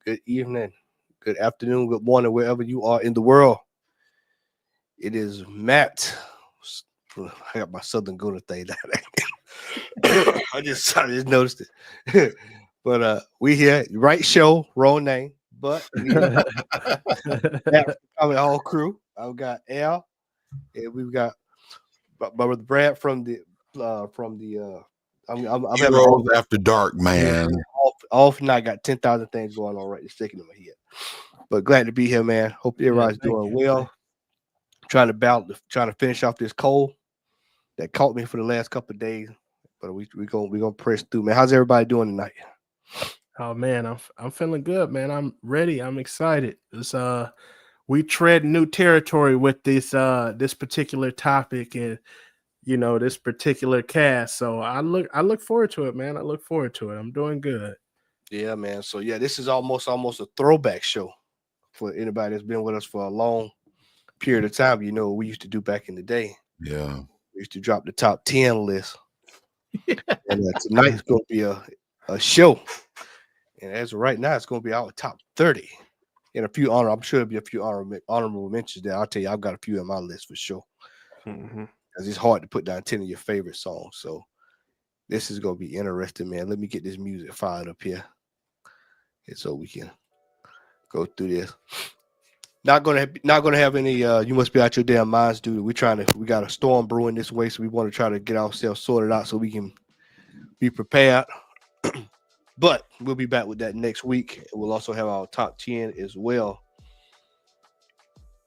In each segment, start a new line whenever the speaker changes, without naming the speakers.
good evening, good afternoon, good morning, wherever you are in the world. It is Matt. I got my Southern Gouda thing down there. I just noticed it. But we here, right show, wrong name. But we here. Matt from the whole crew. I've got Al, and we've got my brother Brad from the. I'm having a
Heroes
whole
After Dark, man.
off night. Got 10,000 things going on right this second in my head. But glad to be here, man. Hope everybody's
thank
doing
you.
well. Trying to finish off this cold that caught me for the last couple of days. But we gonna press through, man. How's everybody doing tonight?
Oh man, I'm feeling good, man. I'm ready. I'm excited. We tread new territory with this particular topic and this particular cast. So I look forward to it, man. I look forward to it. I'm doing good.
Yeah, man. So yeah, this is almost a throwback show for anybody that's been with us for a long period of time. You know what we used to do back in the day.
Yeah.
We used to drop the top 10 list. And tonight's gonna be a show. And as of right now, it's gonna be our top 30. And I'm sure there'll be a few honorable mentions there. I'll tell you, I've got a few on my list for sure.
Mhm.
Because it's hard to put down 10 of your favorite songs. So this is gonna be interesting, man. Let me get this music fired up here. And so we can go through this. Not gonna have any you must be out your damn minds, dude. We got a storm brewing this way, so we want to try to get ourselves sorted out so we can be prepared. But we'll be back with that next week. And we'll also have our top 10 as well.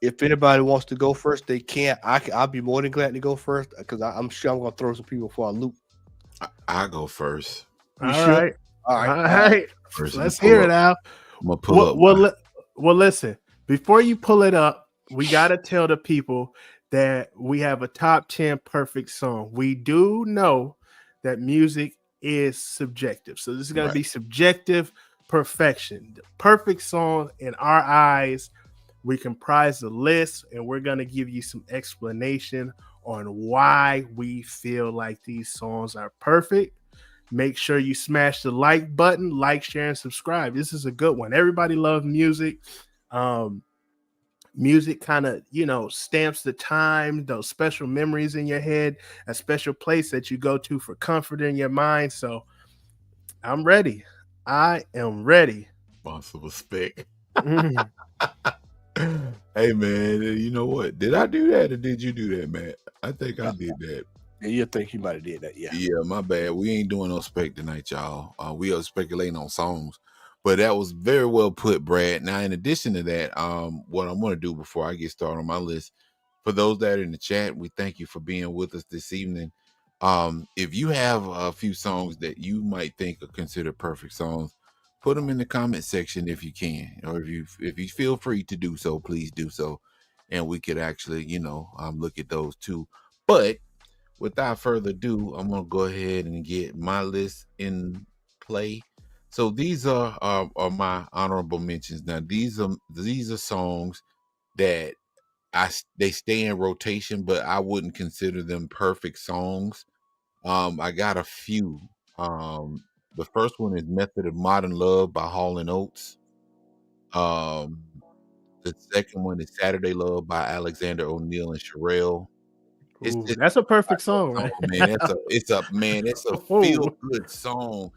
If anybody wants to go first, they can. I'll be more than glad to go first because I'm sure I'm gonna throw some people for a loop.
I go first.
You
All
sure?
right.
All
All
right.
right.
First,
Let's hear it, Al.
I'm gonna pull up.
Well, listen. Before you pull it up, we gotta tell the people that we have a top 10 perfect song. We do know that music is subjective, so this is gonna
Right.
be subjective perfection. The perfect song in our eyes. We comprise the list, and we're gonna give you some explanation on why we feel like these songs are perfect. Make sure you smash the like button, like, share, and subscribe. This is a good one. Everybody loves music. Music kind of, stamps the time, those special memories in your head, a special place that you go to for comfort in your mind. So I'm ready. I am ready.
Boss of respect.
Mhm.
Hey man, you know what? Did I do that or did you do that, Matt? I think I did that.
Yeah, you think you might have did that, yeah.
Yeah, my bad. We ain't doing no spec tonight, y'all. We are speculating on songs. But that was very well put, Brad. Now, in addition to that, what I'm gonna do before I get started on my list, for those that are in the chat, we thank you for being with us this evening. If you have a few songs that you might think are considered perfect songs, put them in the comment section if you can, or if you feel free to do so, please do so, and we could actually, look at those too. But without further ado, I'm gonna go ahead and get my list in play. So these are my honorable mentions. Now these are songs that they stay in rotation, but I wouldn't consider them perfect songs. I got a few. The first one is "Method of Modern Love" by Hall and Oates. Um, the second one is "Saturday Love" by Alexander O'Neal and Sherelle. It's
Ooh,
just
that's a perfect
that
song,
song,
right?
man. It's a feel
Ooh.
good song,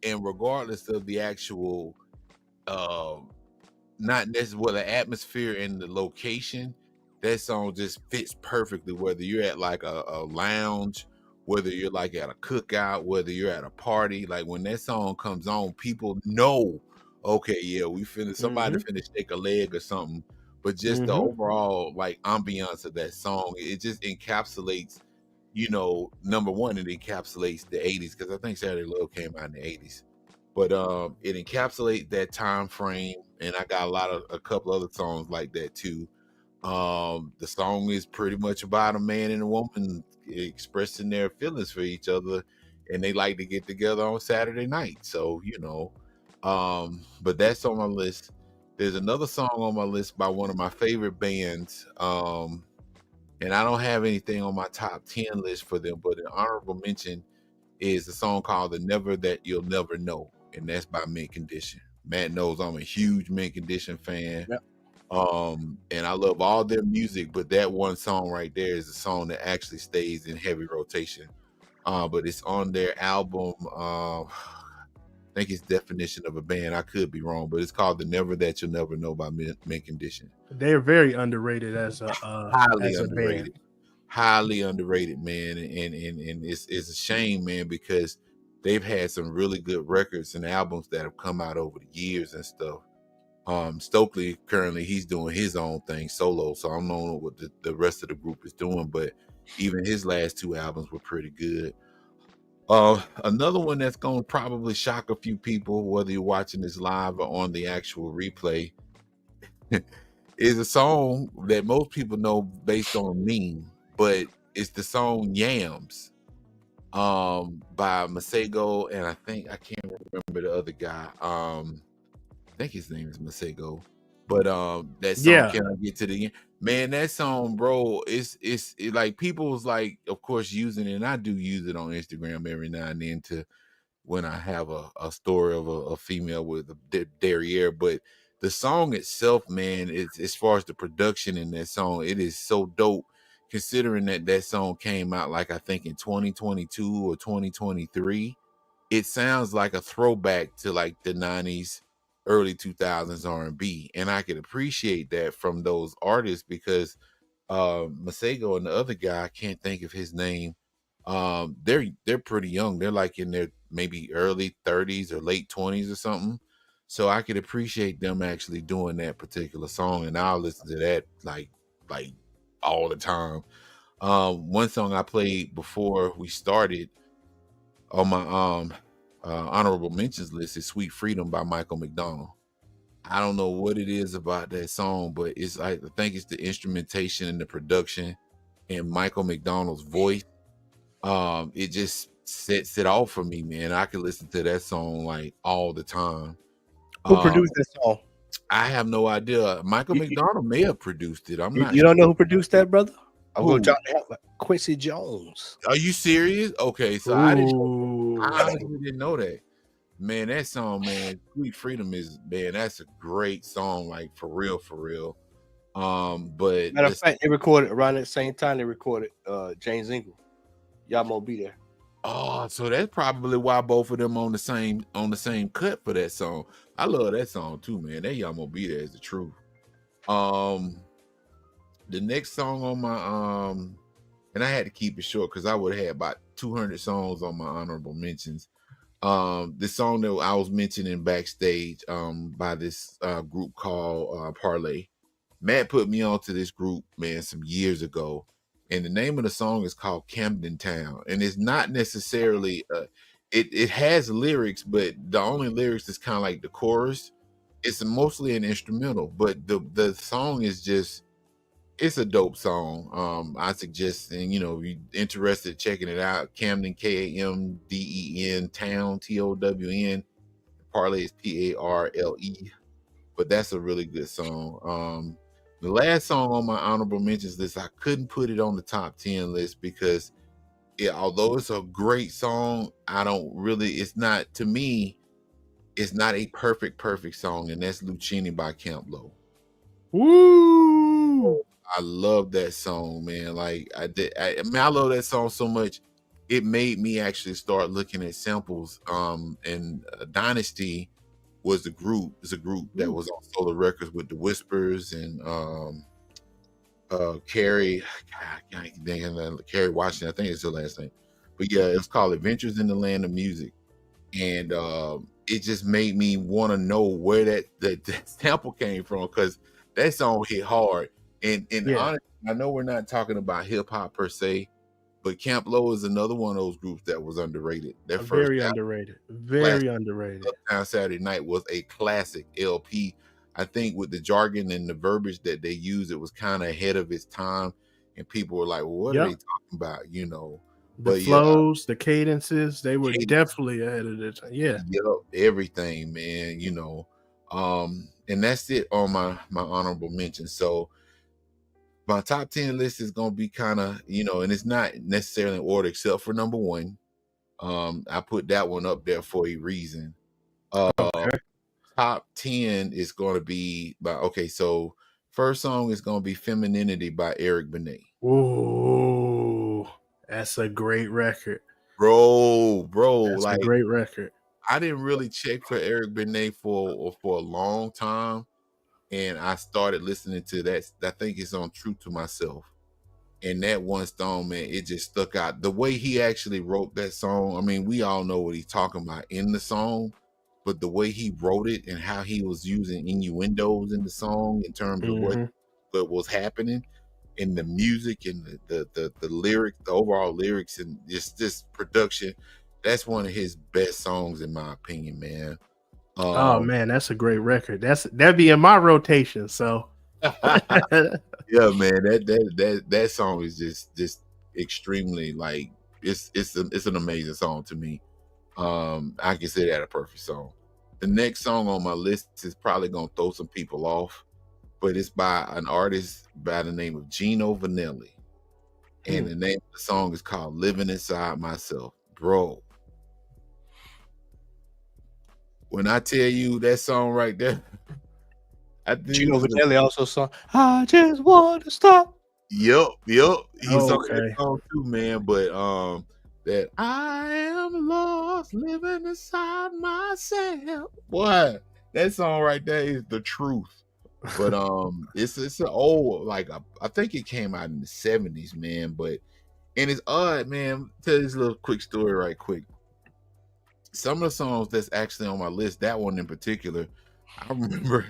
and regardless of the actual, uh, not necessarily well, the atmosphere and the location, that song just fits perfectly. Whether you're at like a lounge, whether you're like at a cookout, whether you're at a party, like when that song comes on, people know, okay, yeah, somebody
Mhm.
finna shake a leg or something. But just the
Mhm.
overall like ambiance of that song, it just encapsulates, number one, it encapsulates the 80s because I think Saturday Love came out in the 80s. But it encapsulates that time frame, and I got a couple other songs like that too. The song is pretty much about a man and a woman expressing their feelings for each other, and they like to get together on Saturday night. So but that's on my list. There's another song on my list by one of my favorite bands. And I don't have anything on my top 10 list for them, but an honorable mention is a song called "The Never That You'll Never Know," and that's by Mint Condition. Matt knows I'm a huge Mint Condition fan.
Yep.
And I love all their music, but that one song right there is a song that actually stays in heavy rotation. But it's on their album. I think it's Definition of a Band. I could be wrong, but it's called "The Never That You'll Never Know" by Mint Condition.
They're very underrated as a
Highly underrated.
band.
Highly underrated, man. And it's a shame, man, because they've had some really good records and albums that have come out over the years and stuff. Stokely currently he's doing his own thing solo, so I don't know what the rest of the group is doing, but even his last two albums were pretty good. Another one that's gonna probably shock a few people, whether you're watching this live or on the actual replay, is a song that most people know based on a meme, but it's the song Yams by Masego, and I can't remember the other guy. I think his name is Masego. But that song, Can I Get to the End? Man, that song, bro, it's like people's like, of course, using it, and I do use it on Instagram every now and then to when I have a story of a female with a derriere. But the song itself, man, it's as far as the production in that song, it is so dope. Considering that song came out like I think in 2022 or 2023, it sounds like a throwback to like the 90s, early 2000s R&B, and I could appreciate that from those artists because Masego and the other guy, I can't think of his name. They're pretty young. They're like in their maybe early 30s or late 20s or something. So I could appreciate them actually doing that particular song, and I'll listen to that like all the time. One song I played before we started on my honorable mentions list is "Sweet Freedom" by Michael McDonald. I don't know what it is about that song, but I think it's the instrumentation and the production and Michael McDonald's voice. It just sets it off for me, man. I could listen to that song like all the time.
Who produced that song?
I have no idea. Michael McDonald may have produced it. I'm not.
You don't know who produced that, brother? I'm
Who?
gonna drop that. Quincy Jones.
Are you serious? Okay, so I honestly didn't know that. Man, that song, man, "Sweet Freedom" is, man, that's a great song, like for real, for real. But
Matter of fact, they recorded around that same time they recorded James Ingram. Y'all won't be there.
Oh, so that's probably why both of them on the same cut for that song. I love that song too, man. That "Y'all Won't Be There" is the truth. The next song on my and I had to keep it short because I would have had about 200 songs on my honorable mentions. The song that I was mentioning backstage by this group called Parlay. Matt put me onto this group, man, some years ago, and the name of the song is called Camden Town, and it's not necessarily it has lyrics, but the only lyrics is kind of like the chorus. It's mostly an instrumental, but the song is just, it's a dope song. I suggest, and if you're interested, checking it out. Camden, Kamden, Town, TOWN. Parlay is PARLE. But that's a really good song. The last song on my honorable mentions list, I couldn't put it on the top 10 list because although it's a great song, it's not, to me, it's not a perfect song, and that's Lucchini by Camp Lo.
Woo!
I love that song, man. Like I love that song so much. It made me actually start looking at samples. And Dynasty was a group that was on Solar Records with the Whispers and Carrie Washington, I think it's her last name. But yeah, it's called Adventures in the Land of Music. And it just made me want to know where that sample came from, because that song hit hard. And honestly, I know we're not talking about hip hop per se, but Camp Lo is another one of those groups that was underrated.
Very underrated.
Uptown Saturday Night was a classic LP. I think with the jargon and the verbiage that they used, it was kind of ahead of its time, and people were like, "Well, what are they talking about?"
The flows, the cadences, they were definitely ahead of their time. Yeah,
everything, man. And that's it on my honorable mention. So my top 10 list is gonna be kind of, and it's not necessarily in order except for number 1. I put that one up there for a reason.
Okay.
top 10 is going to be by, okay, so first song is going to be Femininity by Eric Benet.
Ooh, that's a great record.
Bro,
That's
like
a great record.
I didn't really check for Eric Benet for a long time, and I started listening to that. I think it's on True to Myself. And that one song, man, it just stuck out. The way he actually wrote that song, I mean, we all know what he's talking about in the song, but the way he wrote it and how he was using innuendos in the song in terms of what was happening, and the music and the lyrics, the overall lyrics, and just this production, that's one of his best songs in my opinion, man.
Oh man, that's a great record. That'd be in my rotation. So
yeah, man, that song is just extremely, like, it's an amazing song to me. I consider that a perfect song. The next song on my list is probably gonna throw some people off, but it's by an artist by the name of Gino Vanelli, and the name of the song is called "Living Inside Myself." Bro, when I tell you that song right there, I think
Gino Vanelli also sung "I Just Want to Stop."
Yep. He sung
Okay.
that song too, man. But that I am lost, living inside myself. Boy, that song right there is the truth. But it's an old, like, I think it came out in the 70s, man. But and it's odd, man. Tell this little quick story right quick. Some of the songs that's actually on my list, that one in particular, I remember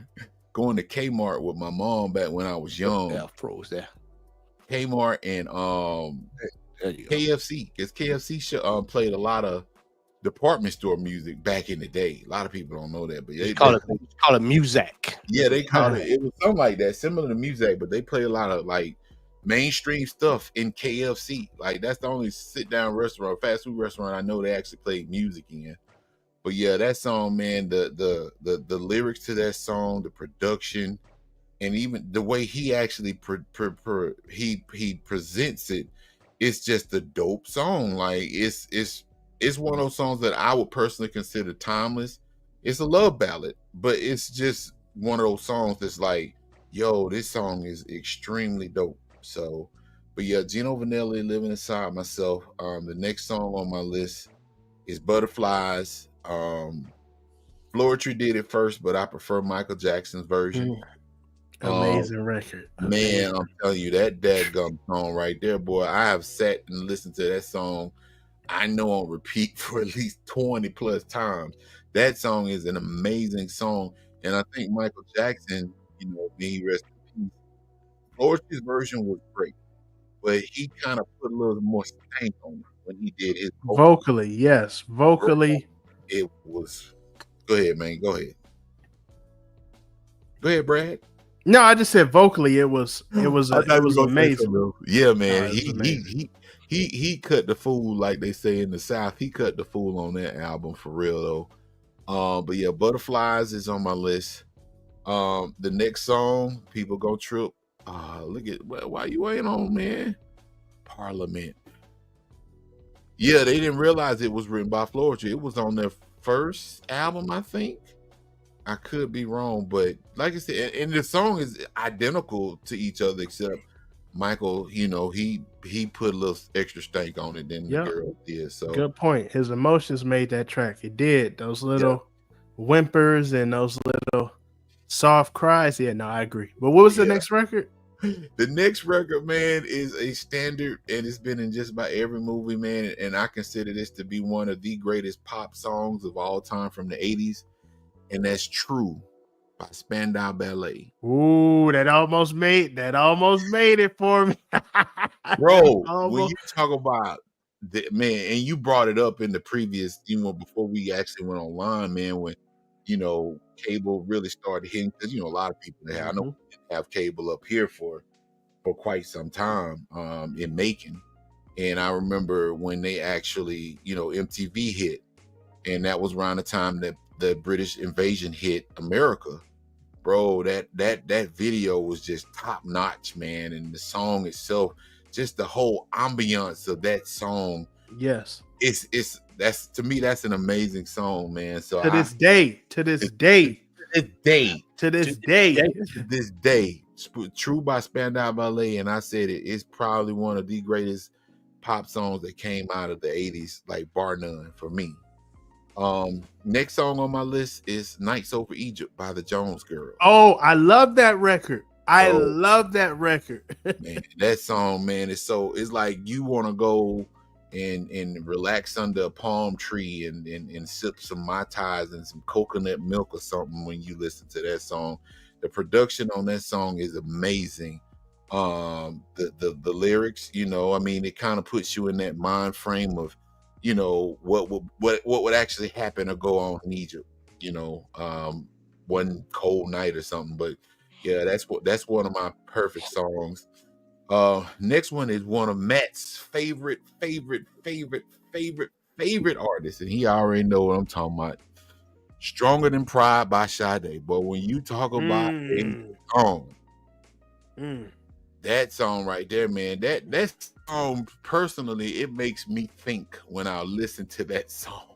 going to Kmart with my mom back when I was young.
Yeah, froze there.
Kmart and KFC, because KFC played a lot of department store music back in the day. A lot of people don't know that, but they
call it music.
Yeah, they called it. It was something like that, similar to music, but they play a lot of like mainstream stuff in KFC. Like that's the only sit down restaurant, fast food restaurant I know they actually play music in. But yeah, that song, man, the lyrics to that song, the production, and even the way he actually he presents it, it's just a dope song. Like it's one of those songs that I would personally consider timeless. It's a love ballad, but it's just one of those songs that's like, yo, this song is extremely dope. So, but yeah, Gino Vanelli, "Living Inside Myself." The next song on my list is "Butterflies." Floetry did it first, but I prefer Michael Jackson's version.
Amazing record.
Man, I'm telling you, that dadgum song right there, boy. I have sat and listened to that song, I know, on repeat for at least 20 plus times. That song is an amazing song. And I think Michael Jackson, may he rest in peace, Floetry's version was great, but he kind of put a little more stank on it when he did his
vocally. Yes, vocally.
It was. Go ahead, man. Go ahead. Go ahead, Brad.
No, I just said vocally. It was amazing.
Yeah, man. He cut the fool, like they say in the South. He cut the fool on that album for real though. But yeah, "Butterflies" is on my list. The next song, people go trip. Look at why you ain't on, man. "Parliament." Yeah, they didn't realize it was written by Floetry. It was on their first album, I think. I could be wrong, but like I said, and the song is identical to each other, except Michael, he put a little extra stank on it than the girl did. So
good point. His emotions made that track. It did. Those little whimpers and those little soft cries. Yeah, no, I agree. But what was the next record?
The next record, man, is a standard, and it's been in just about every movie, man. And I consider this to be one of the greatest pop songs of all time from the 80s. And that's "True" by Spandau Ballet.
Ooh, that almost made it for me.
Bro, when you talk about that, man, and you brought it up in the previous, before we actually went online, man, when, cable really started hitting, because, a lot of people, I know we didn't have cable up here for quite some time in Macon. And I remember when they actually, MTV hit, and that was around the time that the British invasion hit America. Bro, that video was just top notch, man. And the song itself, just the whole ambiance of that song.
Yes.
That's, to me, that's an amazing song, man. So
to this day.
this day,
To this day.
to this day, True by Spandau Ballet, and I said it's probably one of the greatest pop songs that came out of the 80s, like bar none for me. Next song on my list is Nights Over Egypt by the Jones Girls.
Oh, I love that record. I
Oh.
love that record.
Man, that song, man, it's like you want to go and relax under a palm tree and sip some Mai Tais and some coconut milk or something when you listen to that song. The production on that song is amazing. The lyrics, you know, I mean, it kind of puts you in that mind frame of, you know, what would actually happen or go on in Egypt, you know, one cold night or something. But yeah, that's one of my perfect songs. Next one is one of Matt's favorite artists, and he already know what I'm talking about. Stronger Than Pride by Sade. But when you talk about a song, that song right there, man, that song personally, it makes me think when I listen to that song.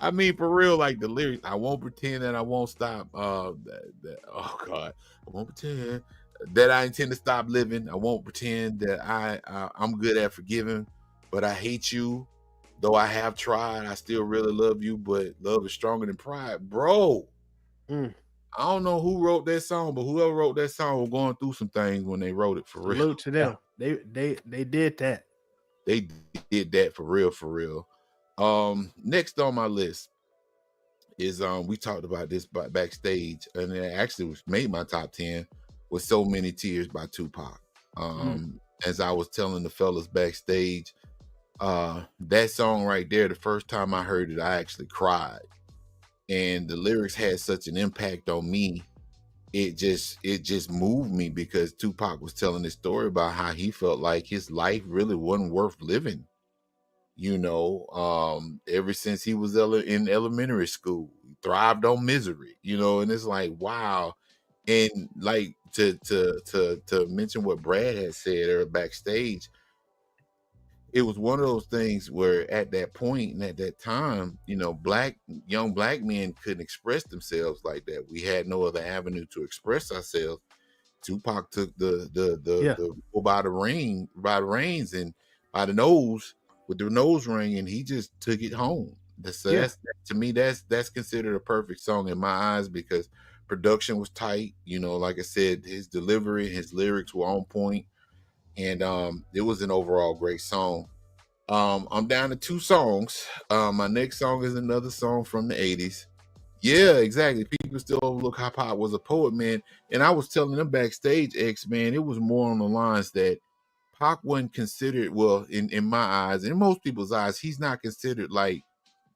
I mean, for real, like the lyrics, I won't pretend that I won't stop. Oh God, I won't pretend that I intend to stop living. I won't pretend that I'm good at forgiving, but I hate you. Though I have tried, I still really love you, but love is stronger than pride. Bro, I don't know who wrote that song, but whoever wrote that song was going through some things when they wrote it, for real.
Salute to them. They did that.
They did that for real. Next on my list is we talked about this backstage, and it actually made my top 10 with So Many Tears by Tupac. As I was telling the fellas backstage, that song right there, the first time I heard it, I actually cried, and the lyrics had such an impact on me. It just moved me, because Tupac was telling this story about how he felt like his life really wasn't worth living, you know, ever since he was in elementary school. He thrived on misery, you know, and it's like, wow. And like to mention what Brad had said or backstage, it was one of those things where at that point and at that time, you know, young black men couldn't express themselves like that. We had no other avenue to express ourselves. Tupac took the bull by the reins and by the nose with the nose ring, and he just took it home. That's to me, that's considered a perfect song in my eyes, because production was tight. You know, like I said, his delivery, his lyrics were on point. And it was an overall great song. I'm down to 2 songs. My next song is another song from the 80s. Yeah, exactly. People still overlook how Pop was a poet, man. And I was telling them backstage, man, it was more on the lines that Pac wasn't considered, well, in my eyes, in most people's eyes, he's not considered like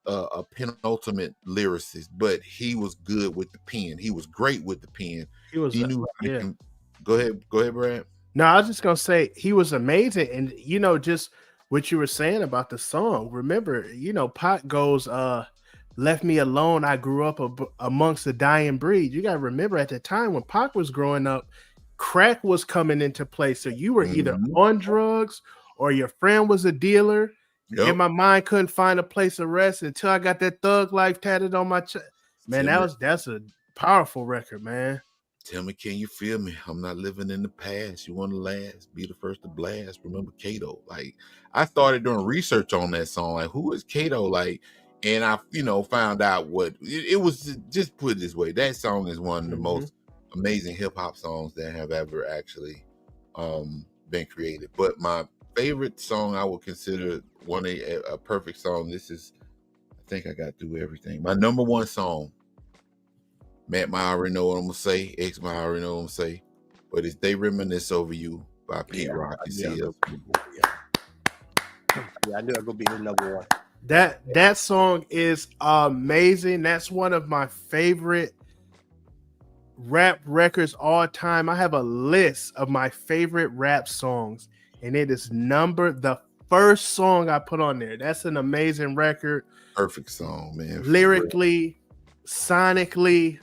a penultimate lyricist, but he was good with the pen. He was great with the pen. He knew how to. Go ahead, Brad.
No, I was just gonna say he was amazing, and you know, just what you were saying about the song. Remember, you know, Pac goes, "Left me alone. I grew up amongst the dying breed." You gotta remember, at the time when Pac was growing up, crack was coming into play. So you were either on drugs or your friend was a dealer.
Yep.
And my mind couldn't find a place of rest until I got that Thug Life tatted on my chest. Man, that's a powerful record, man.
Tell me, can you feel me? I'm not living in the past. You want to last, be the first to blast. Remember Kato? Like, I started doing research on that song. Like, who is Kato? Like, and I, you know, found out what it was. Just put it this way: that song is one of the most amazing hip hop songs that have ever actually been created. But my favorite song, I would consider a perfect song. This is, I think I got through everything. My number 1 song. Matt might already know what I'm gonna say. X might already know what I'm gonna say. But it's "They Reminisce Over You" by Pete Rock.
Yeah, I knew it was gonna be the number 1.
That song is amazing. That's one of my favorite rap records all time. I have a list of my favorite rap songs, and it is the first song I put on there. That's an amazing record.
Perfect song, man.
Lyrically, sonically,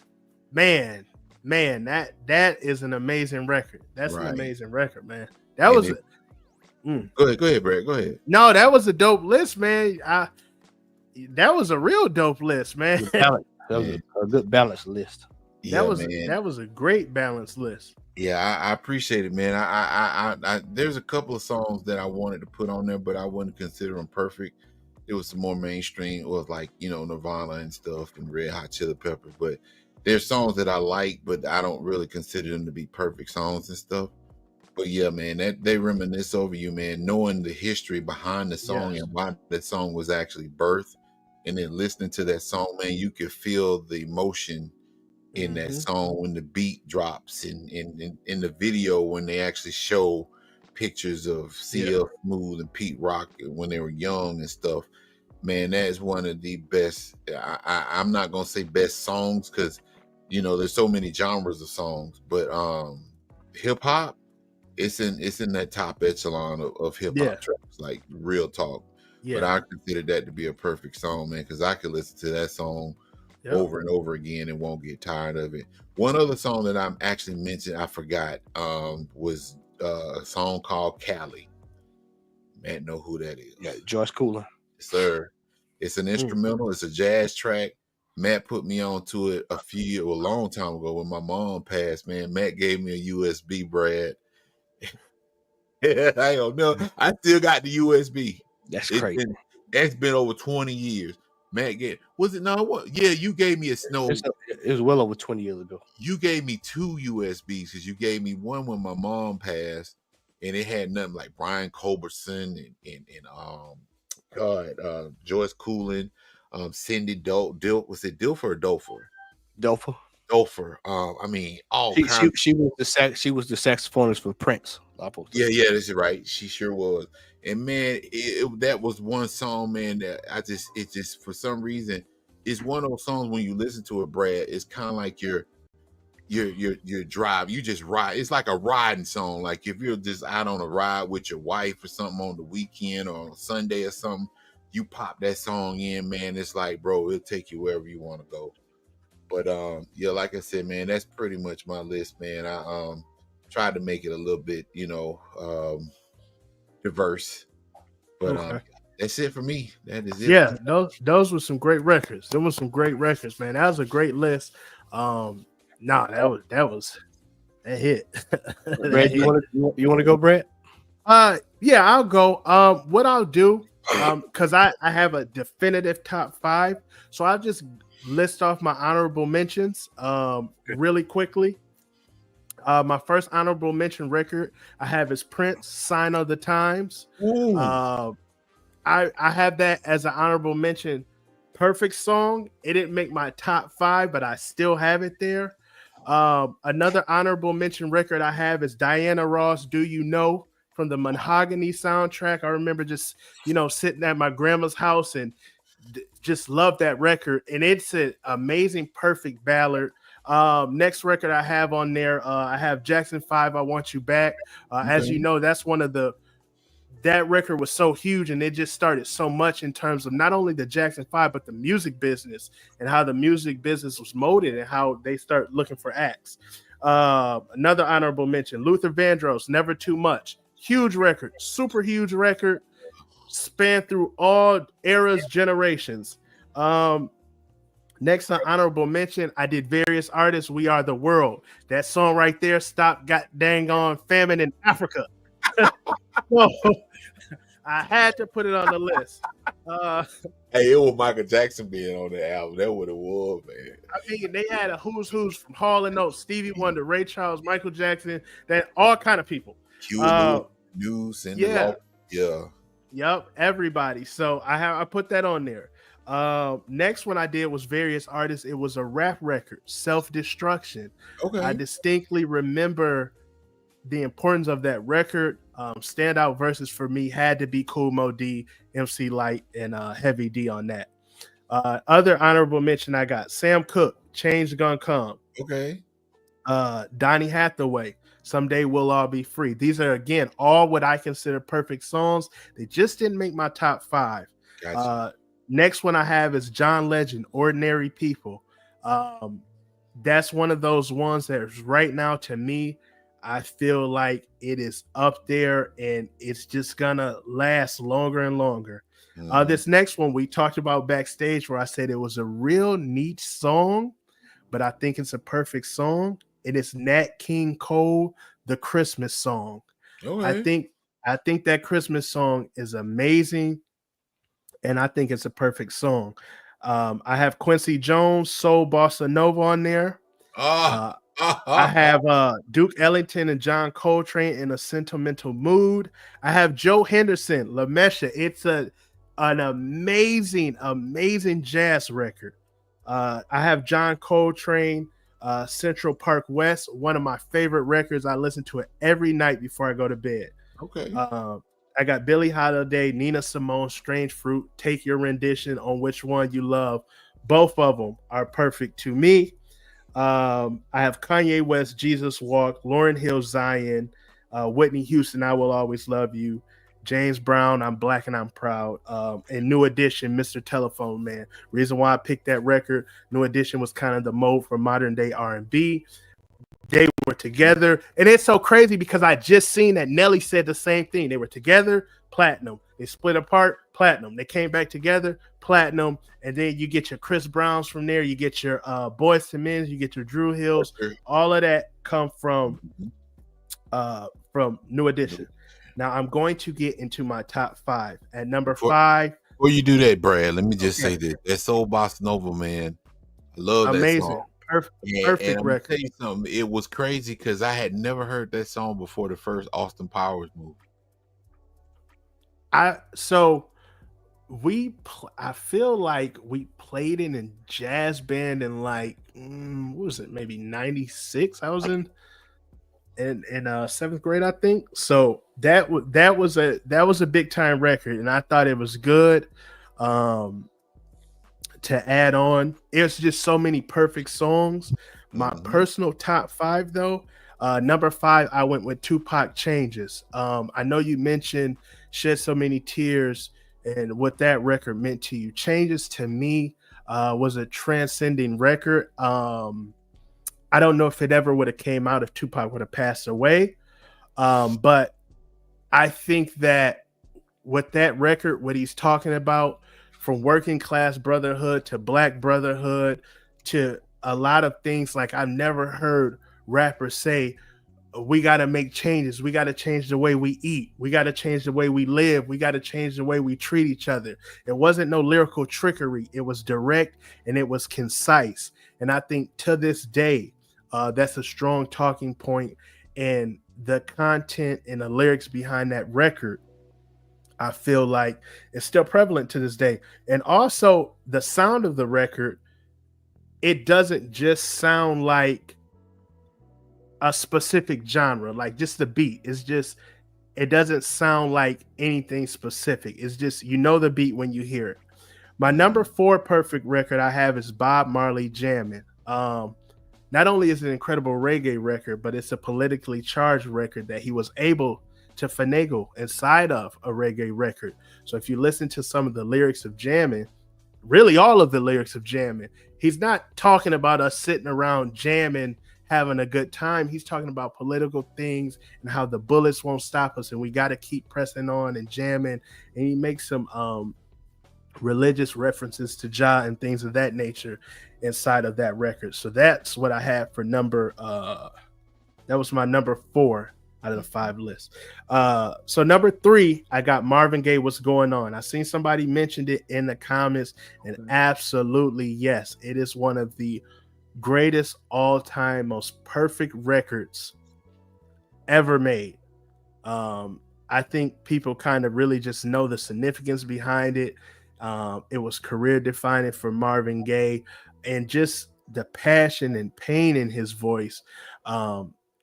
man, that is an amazing record. That's an amazing record, man. That
and
was
Go ahead, Brad. Go ahead.
No, that was a dope list, man. That was a real dope list, man.
That was
Man.
a good balanced list.
Yeah, man.
That was a great balanced list.
Yeah, I appreciate it, man. There's a couple of songs that I wanted to put on there, but I wouldn't consider them perfect. It was some more mainstream. It was like, Nirvana and stuff and Red Hot Chili Peppers. But there's songs that I like, but I don't really consider them to be perfect songs and stuff. But yeah, man, that they reminisce over you, man, knowing the history behind the song
Yes.
and why that song was actually birthed. And then listening to that song, man, you could feel the emotion in that song when the beat drops, and in the video when they actually show pictures of CL Smooth and Pete Rock when they were young and stuff. Man, that is one of the best. I'm not gonna say best songs because there's so many genres of songs, but hip hop, it's in that top echelon of hip hop tracks, like real talk.
Yeah.
But I consider that to be a perfect song, man, because I could listen to that song over and over again and won't get tired of it. One other song that I'm actually mentioned, I forgot, was a song called Cali. Matt know who that is.
Yeah, Joyce Cooler.
Sir. It's an instrumental, it's a jazz track. Matt put me onto it a long time ago when my mom passed, man. Matt gave me a USB, Brad. I don't know. I still got the USB.
That's crazy.
It's been over 20 years. Matt was it not what? Yeah, you gave me a snow.
It was well over 20 years ago.
You gave me 2 USBs because you gave me one when my mom passed, and it had nothing like Brian Culbertson and Joyce Coolin, Cindy was it Dilfer or Dofer?
Dofer.
Dofer. I mean, all kinds.
She was the saxophonist for Prince.
Yeah, that's right. She sure was. And man, that was one song, man, that it just for some reason, it's one of those songs when you listen to it, Brad, it's kind of like your drive. You just ride. It's like a riding song. Like if you're just out on a ride with your wife or something on the weekend or on Sunday or something, you pop that song in, man. It's like, bro, it'll take you wherever you want to go. But yeah, like I said, man, that's pretty much my list, man. I tried to make it a little bit, diverse. But that's it for me. That is it.
Yeah, those were some great records. There was some great records, man. That was a great list. That was a hit.
Brad, you want to go, Brad?
Yeah, I'll go. What I'll do, because I have a definitive top 5, so I'll just list off my honorable mentions really quickly. My first honorable mention record I have is Prince, Sign of the Times. I have that as an honorable mention. Perfect song. It didn't make my top 5, but I still have it there. Another honorable mention record I have is Diana Ross, Do You Know, from the Mahogany soundtrack. I remember just, sitting at my grandma's house and just loved that record. And it's an amazing, perfect ballad. Next record I have on there, I have Jackson 5, I Want You Back. As you know, that's that record was so huge, and it just started so much in terms of not only the Jackson 5, but the music business and how the music business was molded and how they start looking for acts. Another honorable mention, Luther Vandross, Never Too Much. Huge record, super huge record, span through all eras, generations. Next honorable mention, I did Various Artists, We Are the World. That song right there, Stop God Dang On Famine in Africa. So, I had to put it on the list.
Hey, it was Michael Jackson being on the album. That would have was, man.
I mean, they had a who's from Hall & Oates, Stevie Wonder, Ray Charles, Michael Jackson, that all kind of people.
News and
Yep, everybody. So I put that on there. Next one I did was Various Artists. It was a rap record, Self-Destruction.
Okay.
I distinctly remember the importance of that record. Standout verses for me had to be Kool Moe Dee, MC Lyte, and Heavy D on that. Other honorable mention I got Sam Cooke, Change Gonna Come.
Okay.
Donny Hathaway, Someday We'll All Be Free. These are, again, all what I consider perfect songs. They just didn't make my top 5.
Gotcha.
Next one I have is John Legend, Ordinary People. That's one of those ones that is right now, to me, I feel like it is up there and it's just gonna last longer and longer. This next one we talked about backstage, where I said it was a real neat song, but I think it's a perfect song. It is Nat King Cole, the Christmas song.
Okay.
I think that Christmas song is amazing, and I think it's a perfect song. I have Quincy Jones, Soul Bossa Nova on there.
Ah,
I have Duke Ellington and John Coltrane in a sentimental mood. I have Joe Henderson, La Mesha. It's an amazing, amazing jazz record. I have John Coltrane, Central Park West, one of my favorite records. I listen to it every night before I go to bed.
okay.
I got Billie Holiday, Nina Simone, Strange Fruit. Take your rendition on which one you love. Both of them are perfect to me. I have Kanye West, Jesus Walk, Lauryn Hill, Zion, Whitney Houston, I Will Always Love You, James Brown, I'm Black and I'm Proud, and New Edition, Mr. Telephone Man. Reason why I picked that record, New Edition was kind of the mode for modern day R&B. They were together, and it's so crazy because I just seen that Nelly said the same thing. They were together, platinum. They split apart, platinum. They came back together, platinum. And then you get your Chris Browns from there. You get your Boyz II Men. You get your Drew Hills. All of that come from New Edition. Now I'm going to get into my top 5. At number 5.
Before you do that, Brad, let me just say this: that Soul Bossa Nova, man, I love that song.
Perfect
And I'm
record.
tell you something. It was crazy because I had never heard that song before the first Austin Powers movie.
I feel like we played it in jazz band in like what was it, maybe 96? I was in 7th grade, I think. So that was a big time record, and I thought it was good. To add on, it's just so many perfect songs. My personal top 5 though, number 5, I went with Tupac, Changes. I know you mentioned Shed So Many Tears and what that record meant to you. Changes to me was a transcending record. I don't know if it ever would have came out if Tupac would have passed away, but I think that with that record, what he's talking about, from working class brotherhood to black brotherhood to a lot of things, like I've never heard rappers say, we got to make changes. We got to change the way we eat. We got to change the way we live. We got to change the way we treat each other. It wasn't no lyrical trickery. It was direct and it was concise. And I think to this day, that's a strong talking point. And the content and the lyrics behind that record, I feel like it's still prevalent to this day. And also the sound of the record, it doesn't just sound like a specific genre, like just the beat. It doesn't sound like anything specific. It's just, you know, the beat when you hear it. My number 4 perfect record I have is Bob Marley Jammin'. Not only is it an incredible reggae record, but it's a politically charged record that he was able to finagle inside of a reggae record. So if you listen to some of the lyrics of Jammin', really all of the lyrics of Jammin', he's not talking about us sitting around jamming, having a good time. He's talking about political things and how the bullets won't stop us and we got to keep pressing on and jamming. And he makes some religious references to Jah and things of that nature inside of that record. So that's what I have for that was my number 4 out of the 5 list. So number 3, I got Marvin Gaye, What's Going On. I seen somebody mentioned it in the comments, and absolutely yes, it is one of the greatest all-time, most perfect records ever made. I think people kind of really just know the significance behind it. It was career defining for Marvin Gaye, and just the passion and pain in his voice.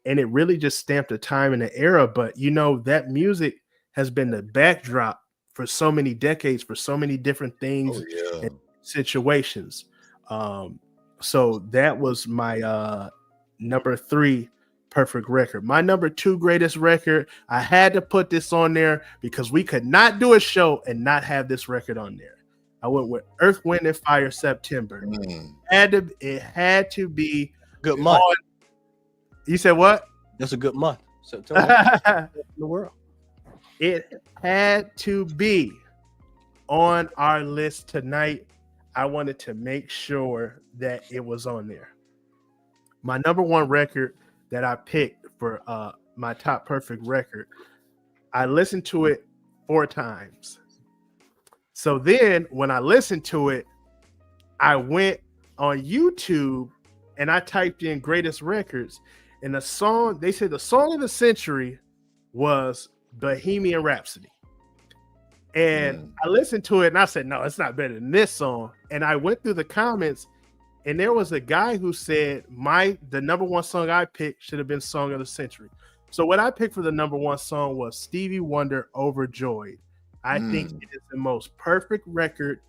And it really just stamped a time in the era. But you know, that music has been the backdrop for so many decades, for so many different things and situations. So that was my number 3 perfect record. My number 2 greatest record, I had to put this on there because we could not do a show and not have this record on there. I went with Earth, Wind, and Fire, September. It had to be
good month.
You said what?
That's a good month. September in the world.
It had to be on our list tonight, I wanted to make sure that it was on there. My number one record that I picked for my top perfect record, I listened to it 4 times. So then when I listened to it, I went on YouTube and I typed in greatest records, and the song, they said the song of the century was Bohemian Rhapsody. And I listened to it and I said, no, it's not better than this song. And I went through the comments, and there was a guy who said the number one song I picked should have been Song of the Century. So what I picked for the number one song was Stevie Wonder, Overjoyed. I think it is the most perfect record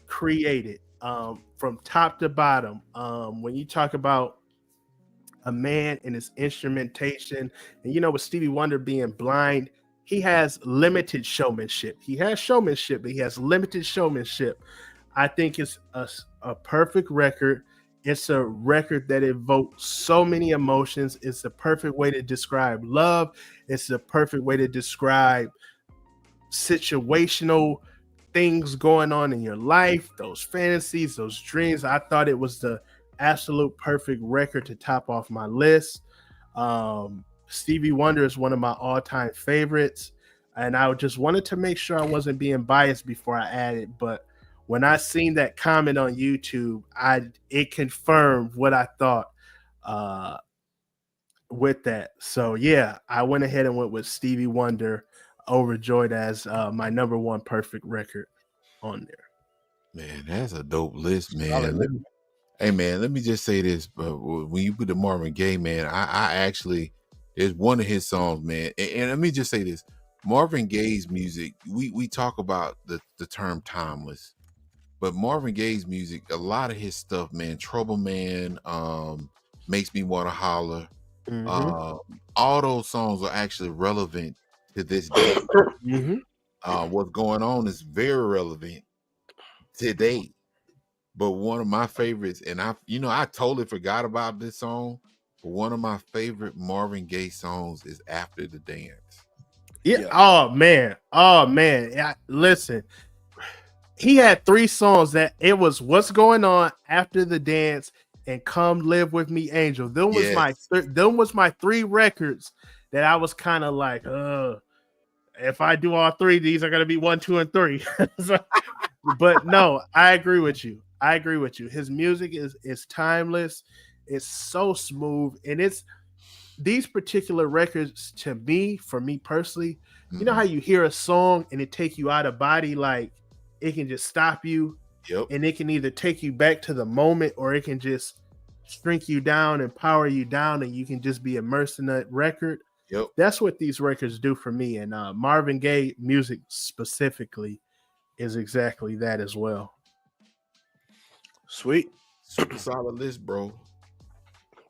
created from top to bottom. When you talk about a man and his instrumentation, and you know, with Stevie Wonder being blind, he has limited showmanship. He has showmanship, but he has limited showmanship. I think it's a perfect record. It's a record that evokes so many emotions. It's the perfect way to describe love. It's the perfect way to describe situational things going on in your life, those fantasies, those dreams. I thought it was the absolute perfect record to top off my list. Stevie Wonder is one of my all-time favorites, and I just wanted to make sure I wasn't being biased before I added, but when I seen that comment on YouTube, it confirmed what I thought with that. So yeah, I went ahead and went with Stevie Wonder, Overjoyed, as my number one perfect record on there.
Man, that's a dope list, man. Hey man, let me just say this, but when you put the Marvin Gaye, man, I actually, it's one of his songs, man. And let me just say this, Marvin Gaye's music, we talk about the term timeless, but Marvin Gaye's music, a lot of his stuff, man, Trouble Man, Makes Me Wanna Holler, all those songs are actually relevant to this day. What's going on is very relevant today. But one of my favorites, and I totally forgot about this song, but one of my favorite Marvin Gaye songs is After the Dance.
Yeah. Oh man. Yeah, listen, he had 3 songs that it was What's Going On, After the Dance, and Come Live With Me, Angel. Them was my 3 records that I was kind of like, if I do all 3, these are gonna be 1, 2, and 3. But no, I agree with you. His music is timeless. It's so smooth, and it's these particular records to me, for me personally, you know how you hear a song and it take you out of body, like it can just stop you, and it can either take you back to the moment or it can just shrink you down and power you down, and you can just be immersed in that record. That's what these records do for me, and Marvin Gaye music specifically is exactly that as well.
Sweet.
Super solid list, bro.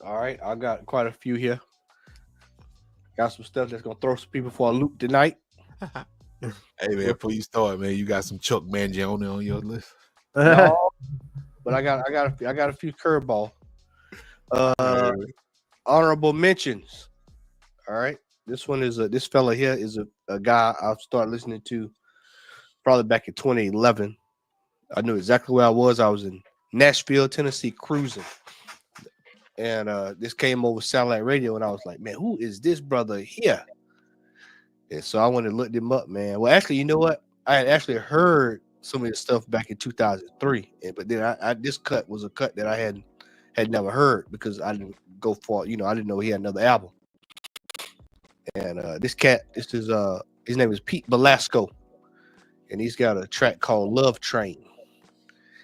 All right, I got quite a few here. Got some stuff that's gonna throw some people for a loop tonight.
Hey man, before you start, man, you got some Chuck Mangione on your list?
No, but I got a few curveball. Honorable mentions. All right, this one is this fella here is a guy I started listening to probably back in 2011. I knew exactly where I was. I was in Nashville, Tennessee, cruising, and this came over satellite radio, and I was like, man, who is this brother here? And so I went and looked him up, man. Well, actually, you know what? I had actually heard some of his stuff back in 2003, but then this cut was a cut that I had never heard because I didn't go for, I didn't know he had another album. And this cat, his name is Pete Belasco, and he's got a track called Love Train.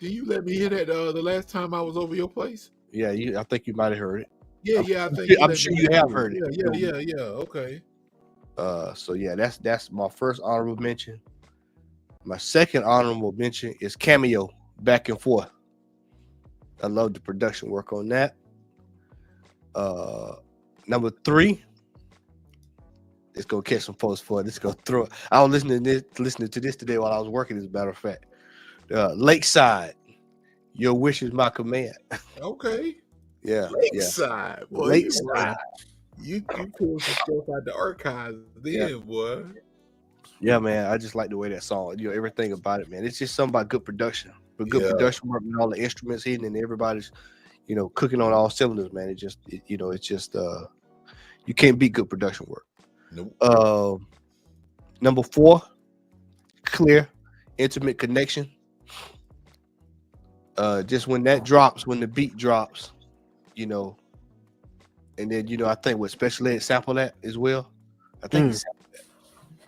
Did you let me hear that the last time I was over your place?
Yeah, I think you might have heard it.
Yeah,
I'm sure you have heard it.
Yeah. Okay.
So yeah, that's my first honorable mention. My second honorable mention is Cameo, Back and Forth. I love the production work on that. Number 3. Let's go catch some folks for it. Let's go throw it. I was listening to this today while I was working, as a matter of fact. Lakeside, Your Wish Is My Command.
Okay.
Yeah.
Lakeside.
Yeah. Boy, Lakeside.
You pulled some stuff out the archives then, boy.
Yeah, man. I just like the way that song. Everything about it, man. It's just something about good production. But good
Yeah.
production work with all the instruments hitting and everybody's, cooking on all cylinders, man. It's just you can't beat good production work.
Nope.
Number 4, clear, intimate connection. Just when that drops, when the beat drops, and then I think what Special Ed sampled that as well. I think he sampled that.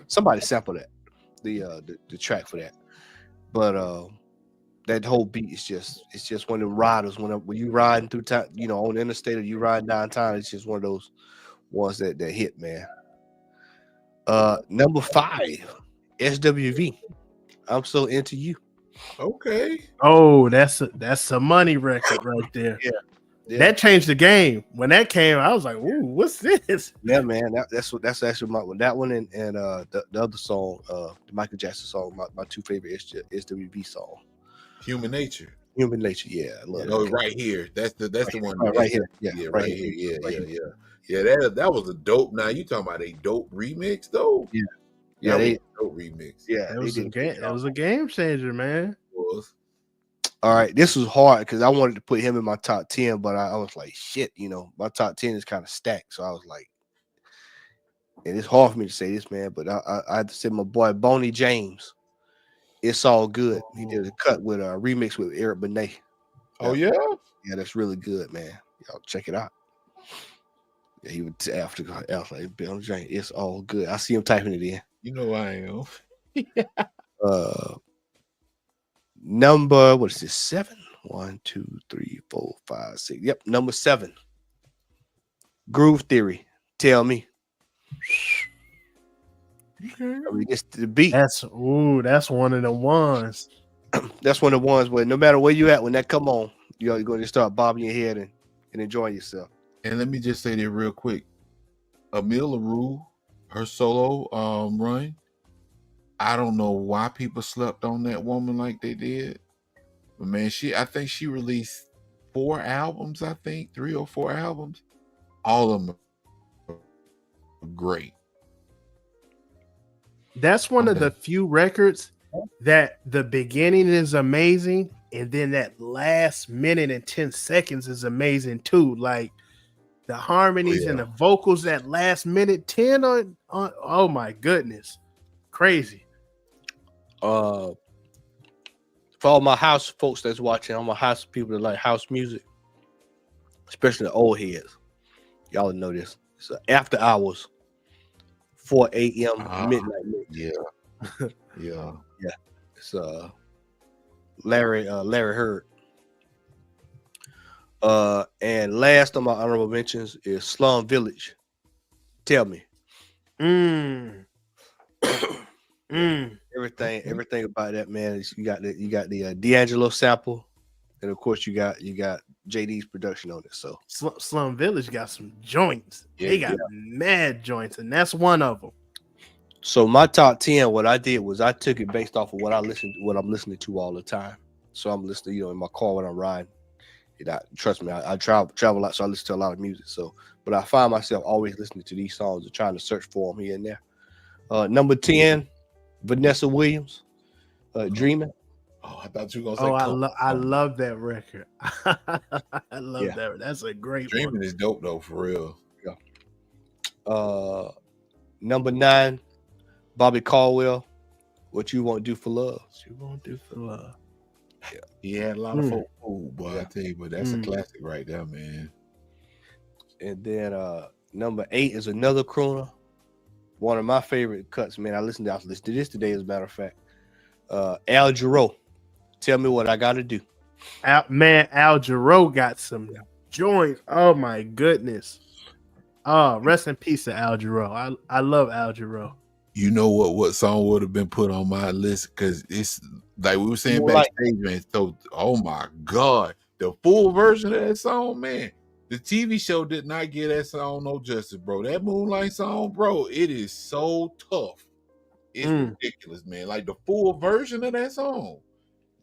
Somebody sampled that, the track for that. But that whole beat is just one of the riders when you riding through time, on the interstate or you riding downtown, it's just one of those ones that hit, man. Number 5, SWV. I'm so into you.
Okay.
Oh, that's a money record right there.
Yeah.
That changed the game. When that came, I was like, "Ooh, what's this?"
Yeah, man. That's actually that one and the other song, the Michael Jackson song, my 2 favorite SWV song.
Human Nature.
Human Nature, yeah. I love
Oh,
that.
right here. That's the one.
Right here. Yeah,
Yeah,
right
right
here.
here.
Right
Yeah,
here.
yeah. Yeah, that was a dope. Now you talking about a dope remix though?
Yeah.
That was a dope remix.
Yeah,
It
they
was
did
a
a great
game. It
job.
was a game changer, man.
It was.
All right, this was hard because I wanted to put him in my top 10, but I was like, shit, my top 10 is kind of stacked. So I was like, and it's hard for me to say this, man, but I had to say my boy Boney James. It's all good. He did a cut with a remix with Eric Benet.
Oh yeah.
Yeah, that's really good, man. Y'all check it out. Yeah, he would after I was like, Boney James, it's all good. I see him typing it in.
You know I am.
Number, what is this? 7? 1, 2, 3, 4, 5, 6. Yep, number 7. Groove Theory. Tell me. I mean, it's the beat.
That's one of the ones.
That's one of the ones where no matter where you at, when that come on, you're going to start bobbing your head and enjoying yourself.
And let me just say that real quick. Emile LaRue, her solo run. I don't know why people slept on that woman like they did. But man, I think she released 4 albums, 3 or 4 albums. All of them are great.
That's one of the few records that the beginning is amazing, and then that last minute and 10 seconds is amazing too. Like the harmonies and the vocals that last minute 10 on oh my goodness. Crazy.
For all my house folks that's watching, all my house people that like house music, especially the old heads, y'all know this. It's after hours, 4 a.m. midnight.
Yeah. Yeah.
It's Larry Hurd. And last on my honorable mentions is Slum Village. Tell me. Everything about that, man. Is you got the D'Angelo sample, and of course you got JD's production on it. So
Slum Village got some joints.
Yeah,
they got mad joints, and that's one of them.
So my top 10, what I did was I took it based off of what I'm listening to all the time. So I'm listening, in my car when I'm riding. Trust me, I travel a lot, so I listen to a lot of music. So, but I find myself always listening to these songs and trying to search for them here and there. Number 10, Vanessa Williams, Dreaming.
Oh, I thought you were gonna say.
I love that record. I love that. That's a great
Dreaming
one.
is dope though, for real.
Yeah. Number 9, Bobby Caldwell, What You Won't Do for Love.
What You Won't Do for Love.
Yeah, he had a lot of folk food, boy. I tell you, but that's a classic right there, man.
And then number 8 is another crooner. One of my favorite cuts, man. I listened to this today, as a matter of fact. Al Jarreau, Tell Me What I Gotta Do.
Al Jarreau got some joints. Oh my goodness. Oh, rest in peace to Al Jarreau. I love Al Jarreau.
You know what song would have been put on my list? Because it's like we were saying backstage, man. So, oh my God, the full version of that song, man. The TV show did not give that song no justice, bro. That Moonlight song, bro, it is so tough. It's ridiculous, man. Like the full version of that song.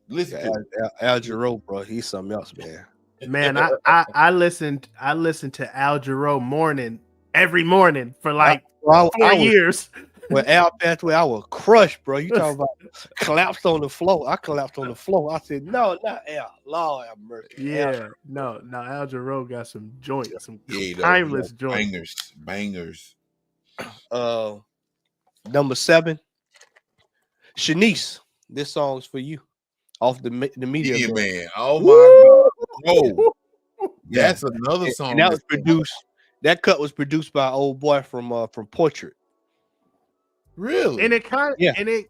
Listen to
Al Jarreau, bro. He's something else, man.
Man, I listened to Al Jarreau every morning for like 4 years.
When Al passed away, I was crushed, bro. You talking about collapsed on the floor? I collapsed on the floor. I said, "No, not Al. Lord have mercy."
Yeah, no, Al Jarreau got some joints, some
Yeah,
timeless joints.
bangers.
Number 7, Shanice. This song's for you. Off the media
Yeah,
man.
man. Oh my God. Bro,
Yeah.
that's another song.
And that was produced. That cut was produced by old boy from Portrait.
Really?
And it kind of,
Yeah.
and it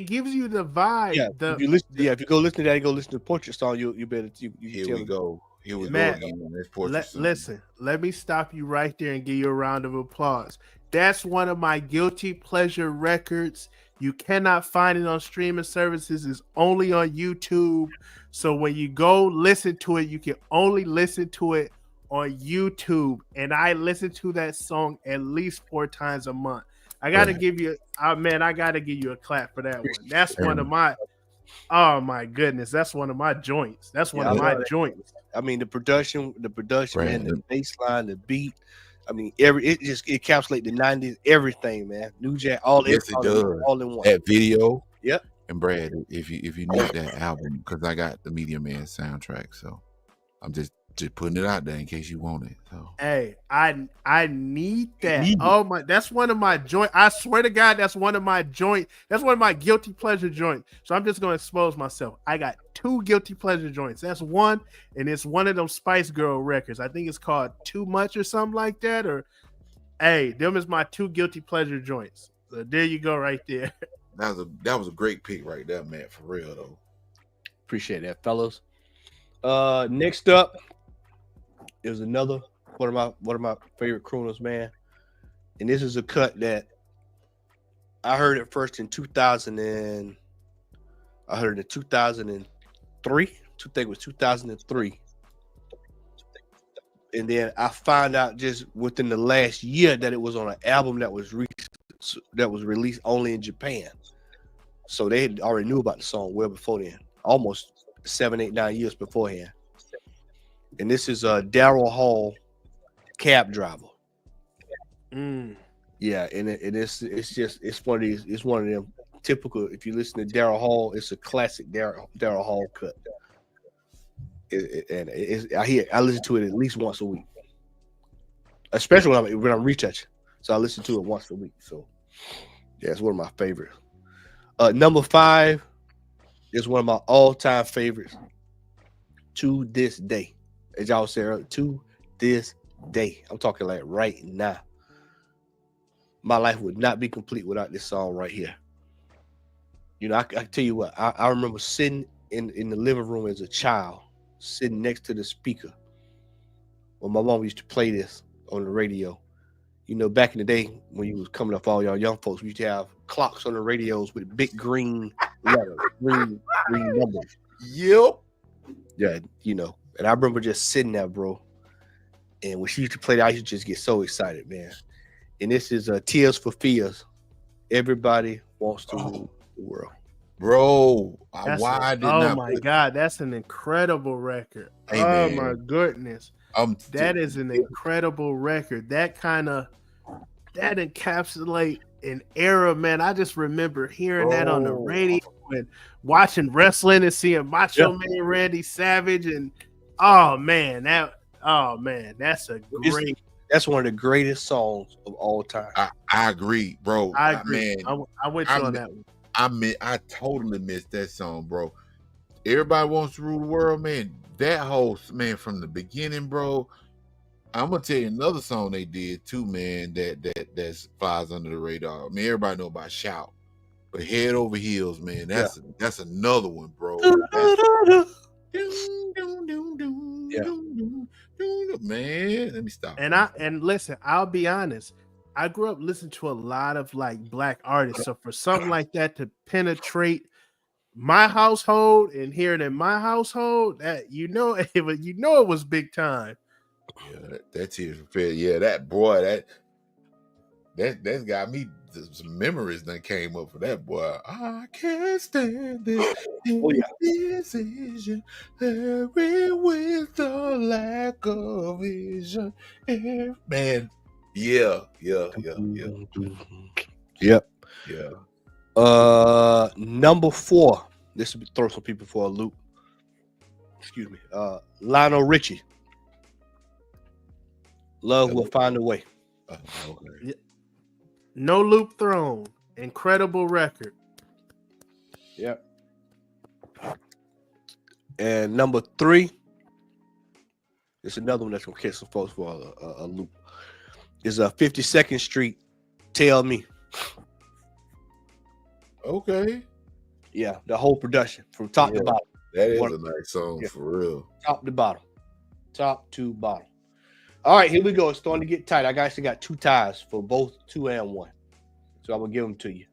gives you the vibe.
Yeah. If you listen, if you go listen to that, go listen to the Portrait song. You better.
Here we go. Here we
Matt,
go again. This Portrait song.
Listen, let me stop you right there and give you a round of applause. That's one of my guilty pleasure records. You cannot find it on streaming services. It's only on YouTube. So when you go listen to it, you can only listen to it on YouTube. And I listen to that song at least 4 times a month. I got to give you, I got to give you a clap for that one. That's one of my, oh my goodness, that's one of my joints. That's one of my joints.
I mean, the production, man, the bass line, the beat. I mean, it encapsulates the 90s, everything, man. New Jack, all
yes, it does.
All in one.
That video.
Yep.
And Brad, if you need that album, because I got the Media Man soundtrack, so I'm just putting it out there in case you want it. So
hey, I need that. Oh my, that's one of my joint. I swear to God, that's one of my joint. That's one of my guilty pleasure joints. So I'm just gonna expose myself. I got 2 guilty pleasure joints. That's one, and it's one of them Spice Girl records. I think it's called Too Much or something like that. Or hey, them is my 2 guilty pleasure joints. So there you go, right there.
That was a great pick right there, Matt. For real though.
Appreciate that, fellas. Next up is another one of my favorite crooners, man. And this is a cut that I heard it first in 2000 and I heard it in 2003. I think it was 2003. And then I found out just within the last year that it was on an album that was released only in Japan. So they had already knew about the song well before then, almost 7, 8, 9 years beforehand. And this is Daryl Hall, Cab Driver. Yeah, and it's one of them typical. If you listen to Daryl Hall, it's a classic Daryl Hall cut. I listen to it at least once a week, especially when I'm retouching. So I listen to it once a week. So yeah, it's one of my favorites. Number 5 is one of my all-time favorites to this day. As y'all said earlier, to this day. I'm talking like right now. My life would not be complete without this song right here. You know, I tell you what, I remember sitting in the living room as a child, sitting next to the speaker when my mom used to play this on the radio. You know, back in the day when you was coming up, all y'all young folks, we used to have clocks on the radios with big green letters, green numbers.
Yep.
Yeah, you know. And I remember just sitting there, bro. And when she used to play that, I used to just get so excited, man. And this is Tears for Fears. Everybody wants to rule the world.
Bro,
oh my God, that's an incredible record. Hey, oh man. My goodness. That is an incredible record. That encapsulates an era, man. I just remember hearing that on the radio and watching wrestling and seeing Macho Man Randy Savage, and
that's one of the greatest songs of all time.
I agree, bro.
I agree. Man, I went on that one.
I totally missed that song, bro. Everybody Wants to Rule the World, man. That whole, man, from the beginning, bro. I'm gonna tell you another song they did too, man. That flies under the radar. I mean, everybody know about Shout, but Head Over Heels, man. That's another one, bro. Man, let me stop.
And listen, I'll be honest. I grew up listening to a lot of like black artists. So for something like that to penetrate my household and hear it in my household, that it was big time.
Yeah, that's Tears for Fears. Yeah, that boy, that's got me some memories that came up for that boy. I can't stand this decision, with the lack of vision. Man, yeah.
Yep.
Yeah.
Number 4. This will throw some people for a loop. Excuse me. Lionel Richie. Love will find a way.
Okay.
No Loop Throne. Incredible record.
Yep. And number 3. It's another one that's gonna catch some folks for a loop. Is a 52nd Street. Tell Me.
Okay.
Yeah, the whole production from top to bottom.
That is a nice song for real.
Top to bottom. Top to bottom. All right, here we go. It's starting to get tight. I actually got 2 ties for both 2 and 1. So I'm gonna give them to you.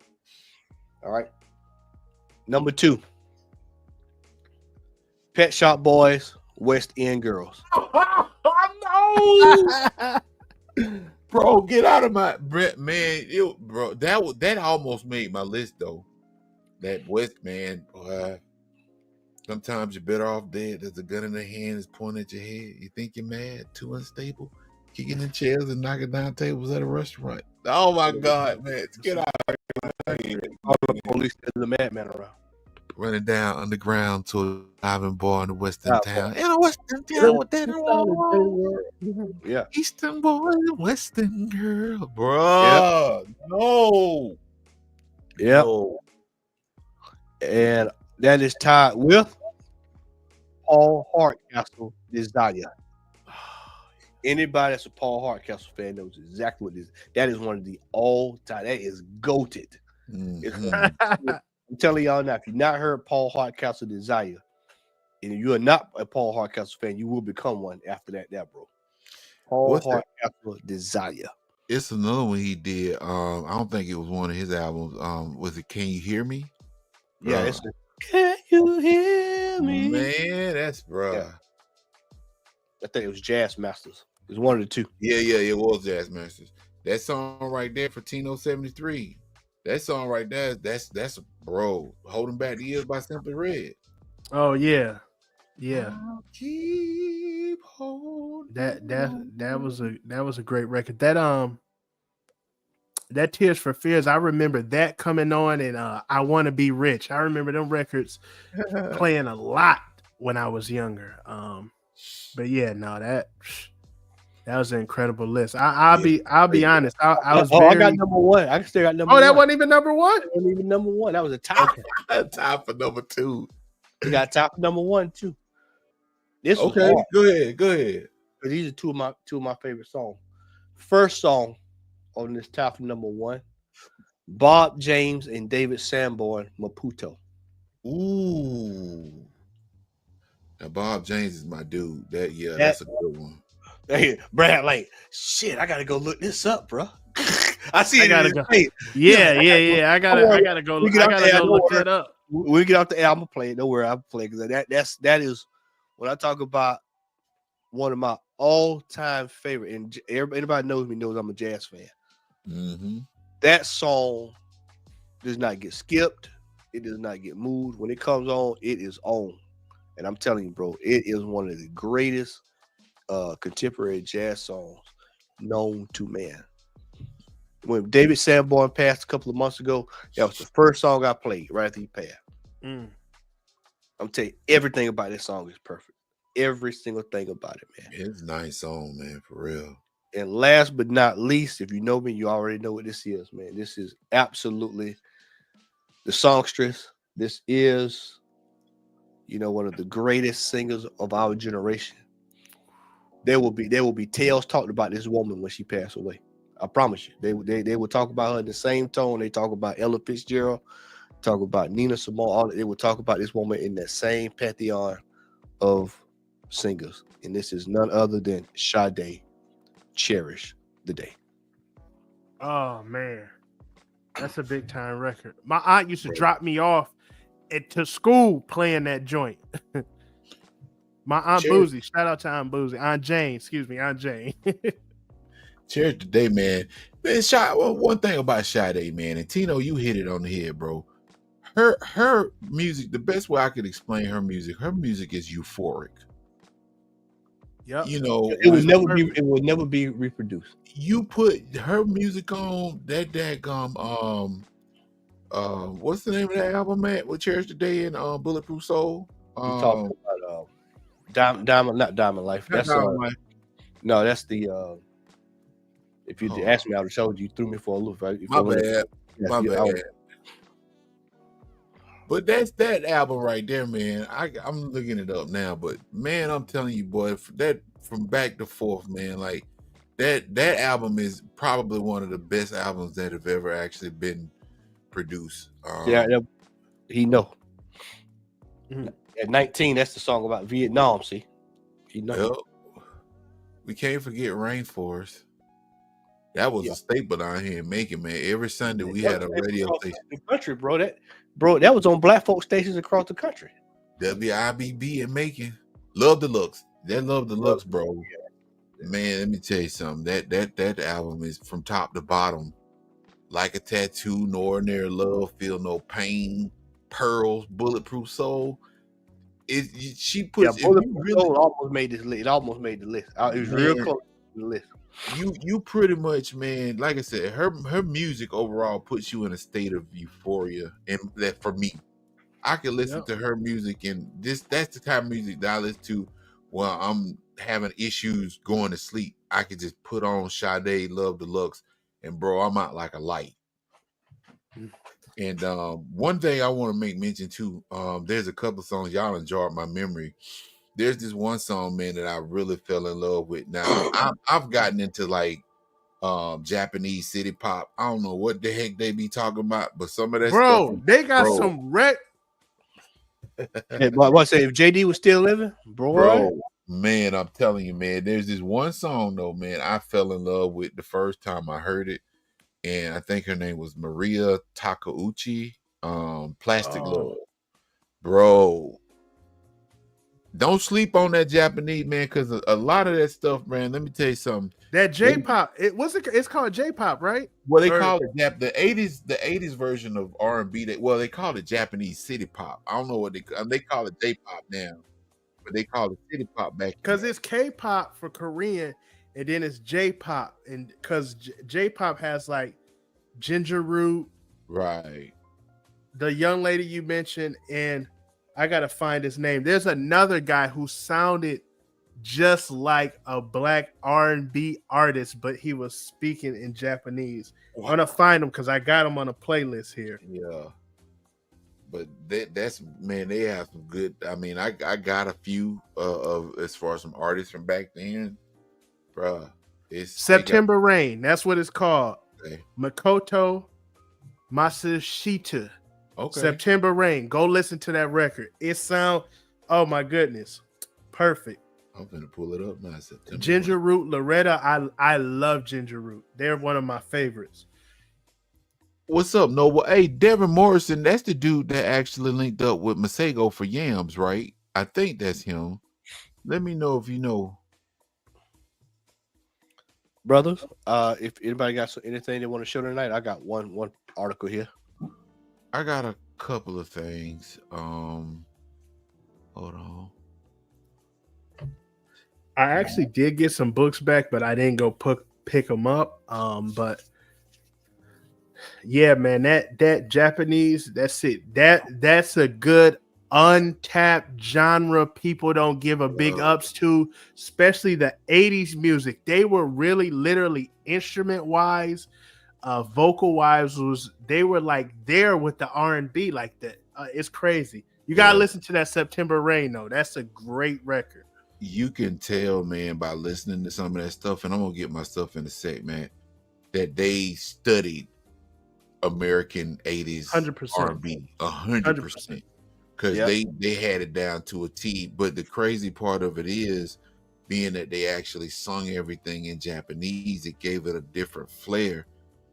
All right. Number 2. Pet Shop Boys, West End Girls.
No. Bro, get out of my man. Bro, that almost made my list though. That West man, boy. Sometimes you're better off dead. There's a gun in the hand that's pointing at your head. You think you're mad, too unstable, kicking in chairs and knocking down tables at a restaurant. Oh my God, man. Get out of here.
All the police is the madman around.
Running down underground to a diving bar in the Western town. In a Western town with that
Yeah.
Eastern boy, Western girl. Bro. Yep. No.
Yeah.
No.
And that is tied with Paul Hardcastle, Desire. Anybody that's a Paul Hardcastle fan knows exactly what it is. That is one of the all-time. That is goated.
Mm-hmm.
I'm telling y'all now, if you've not heard Paul Hardcastle Desire, and you are not a Paul Hardcastle fan, you will become one after that, bro. Paul Hardcastle Desire.
It's another one he did. I don't think it was one of his albums. Was it Can You Hear Me?
Yeah, it's Can You Hear Me?
Man, that's bro. Yeah.
I think it was Jazz Masters. It was one of the 2.
Yeah, it was Jazz Masters. That song right there for Tino 73. That song right there, that's bro. Holding Back the Years by Simply Red.
Oh yeah. Yeah.
I'll keep holding
That was a great record. That Tears for Fears, I remember that coming on, and I Want to Be Rich. I remember them records playing a lot when I was younger. But yeah, no, that was an incredible list. I'll be honest. I was
I got number 1. I still got number 1.
Oh, that wasn't even number 1?
That wasn't even number 1. That was a tie.
Tie for number 2.
You got top number 1 too. This
okay. Go ahead. Because
these are two of my favorite songs. First song on this top number 1, Bob James and David Sanborn, Maputo.
Ooh. Now Bob James is my dude. That's a good one.
Hey, Brad, like shit. I gotta go look this up, bro. I see it.
I gotta go. Yeah. I gotta go look that up.
When we get off the air, I'm gonna play it. Don't worry, I'll play because that is when I talk about one of my all-time favorite. And anybody knows me knows I'm a jazz fan.
Mm-hmm.
That song does not get skipped. It does not get moved. When it comes on, it is on. And I'm telling you, bro, it is one of the greatest contemporary jazz songs known to man. When David Sanborn passed a couple of months ago, that was the first song I played right after he passed. I'm telling you, everything about this song is perfect. Every single thing about it, man.
It's a nice song, man, for real.
And last but not least, if you know me, you already know what this is, man. This is absolutely the songstress. This is, one of the greatest singers of our generation. There will be tales talked about this woman when she passed away. I promise you. They will talk about her in the same tone. They talk about Ella Fitzgerald, talk about Nina Simone. They will talk about this woman in that same pantheon of singers. And this is none other than Sade. Cherish the Day.
Oh man, that's a big time record. My aunt used to drop me off to school playing that joint. My Aunt Boozy, shout out to Aunt Boozy, Aunt Jane.
Cherish the Day, man. Man, one thing about Sade, man, and Tino, you hit it on the head, bro. Her music, the best way I could explain her music is euphoric.
Yep.
It will never be reproduced.
You put her music on that daggum what's the name of that album, man? With Cherish the Day and Bulletproof Soul.
You talking about Diamond, not Diamond Life.
Not
That's
Diamond Life.
no, that's the if you
Oh.
asked me, I would have told you. You threw me for a loop. Right?
My bad.
Yes,
My
I
bad.
was-
But that's that album right there, man. I'm looking it up now, but man, I'm telling you, boy, that from back to forth, man, like that album is probably one of the best albums that have ever actually been produced.
he know.
Mhm.
At 19, that's the song about Vietnam. See, he know.
Yep. We can't forget Rainforest. That was a staple down here in Macon, man. Every Sunday we had a radio station.
The country, bro. That was on black folk stations across the country.
WIBB in Macon. Love Deluxe. That Love Deluxe, bro. Man, let me tell you something. That album is from top to bottom. Like a Tattoo, No Ordinary Love, Feel No Pain, Pearls, Bulletproof Soul. She puts
Bulletproof Soul almost made this list. It almost made the list. It was real close to the list.
You pretty much, man, like I said, her music overall puts you in a state of euphoria. And that for me, I can listen to her music, and that's the kind of music that I listen to while I'm having issues going to sleep. I could just put on Sade, Love Deluxe, and bro, I'm out like a light. And one thing I want to make mention too, there's a couple songs y'all enjoyed my memory. There's this one song, man, that I really fell in love with. Now I've gotten into like Japanese city pop. I don't know what the heck they be talking about, but some of that stuff,
they got some
Hey, what say if JD was still living,
bro, man, I'm telling you, man, there's this one song though, man, I fell in love with the first time I heard it, and I think her name was Maria Takeuchi. Plastic Love, bro. Don't sleep on that Japanese, man, because a lot of that stuff, man. Let me tell you something.
That J-pop, it's called J-pop, right?
Well, they call it the 80s version of R&B. They call it Japanese city pop. I don't know what they call it J-pop now, but they call it city pop back.
Because it's K-pop for Korean, and then it's J-pop, and because J-pop has like Ginger Root,
right?
The young lady you mentioned, and I gotta find his name. There's another guy who sounded just like a black R&B artist, but he was speaking in Japanese. I'm gonna find him because I got him on a playlist here.
Yeah, but that's man, they have some good. I mean, I got a few of as far as some artists from back then, bruh. It's
September Rain. That's what it's called.
Okay.
Makoto Masashita.
Okay.
September Rain. Go listen to that record. It sound, oh my goodness, perfect.
I'm gonna pull it up now. September
Ginger Root, Loretta. I love Ginger Root. They're one of my favorites.
What's up, Noble? Hey, Devin Morrison, that's the dude that actually linked up with Masego for Yams, right? I think that's him. Let me know if you know.
Brothers, if anybody got anything they want to show tonight, I got one article here.
I got a couple of things. Hold on.
I actually did get some books back, but I didn't go pick them up. But yeah, man, that Japanese, that's it. That's a good untapped genre people don't give a big ups to, especially the 80s music. They were really literally instrument wise, vocal wise, they were like there with the R&B like that. It's crazy. You gotta listen to that September Rain though. That's a great record.
You can tell, man, by listening to some of that stuff, and I'm gonna get my stuff in a sec, man, that they studied American 80s
100%.
R&B 100%. Because they had it down to a T. But the crazy part of it is, being that they actually sung everything in Japanese, it gave it a different flair.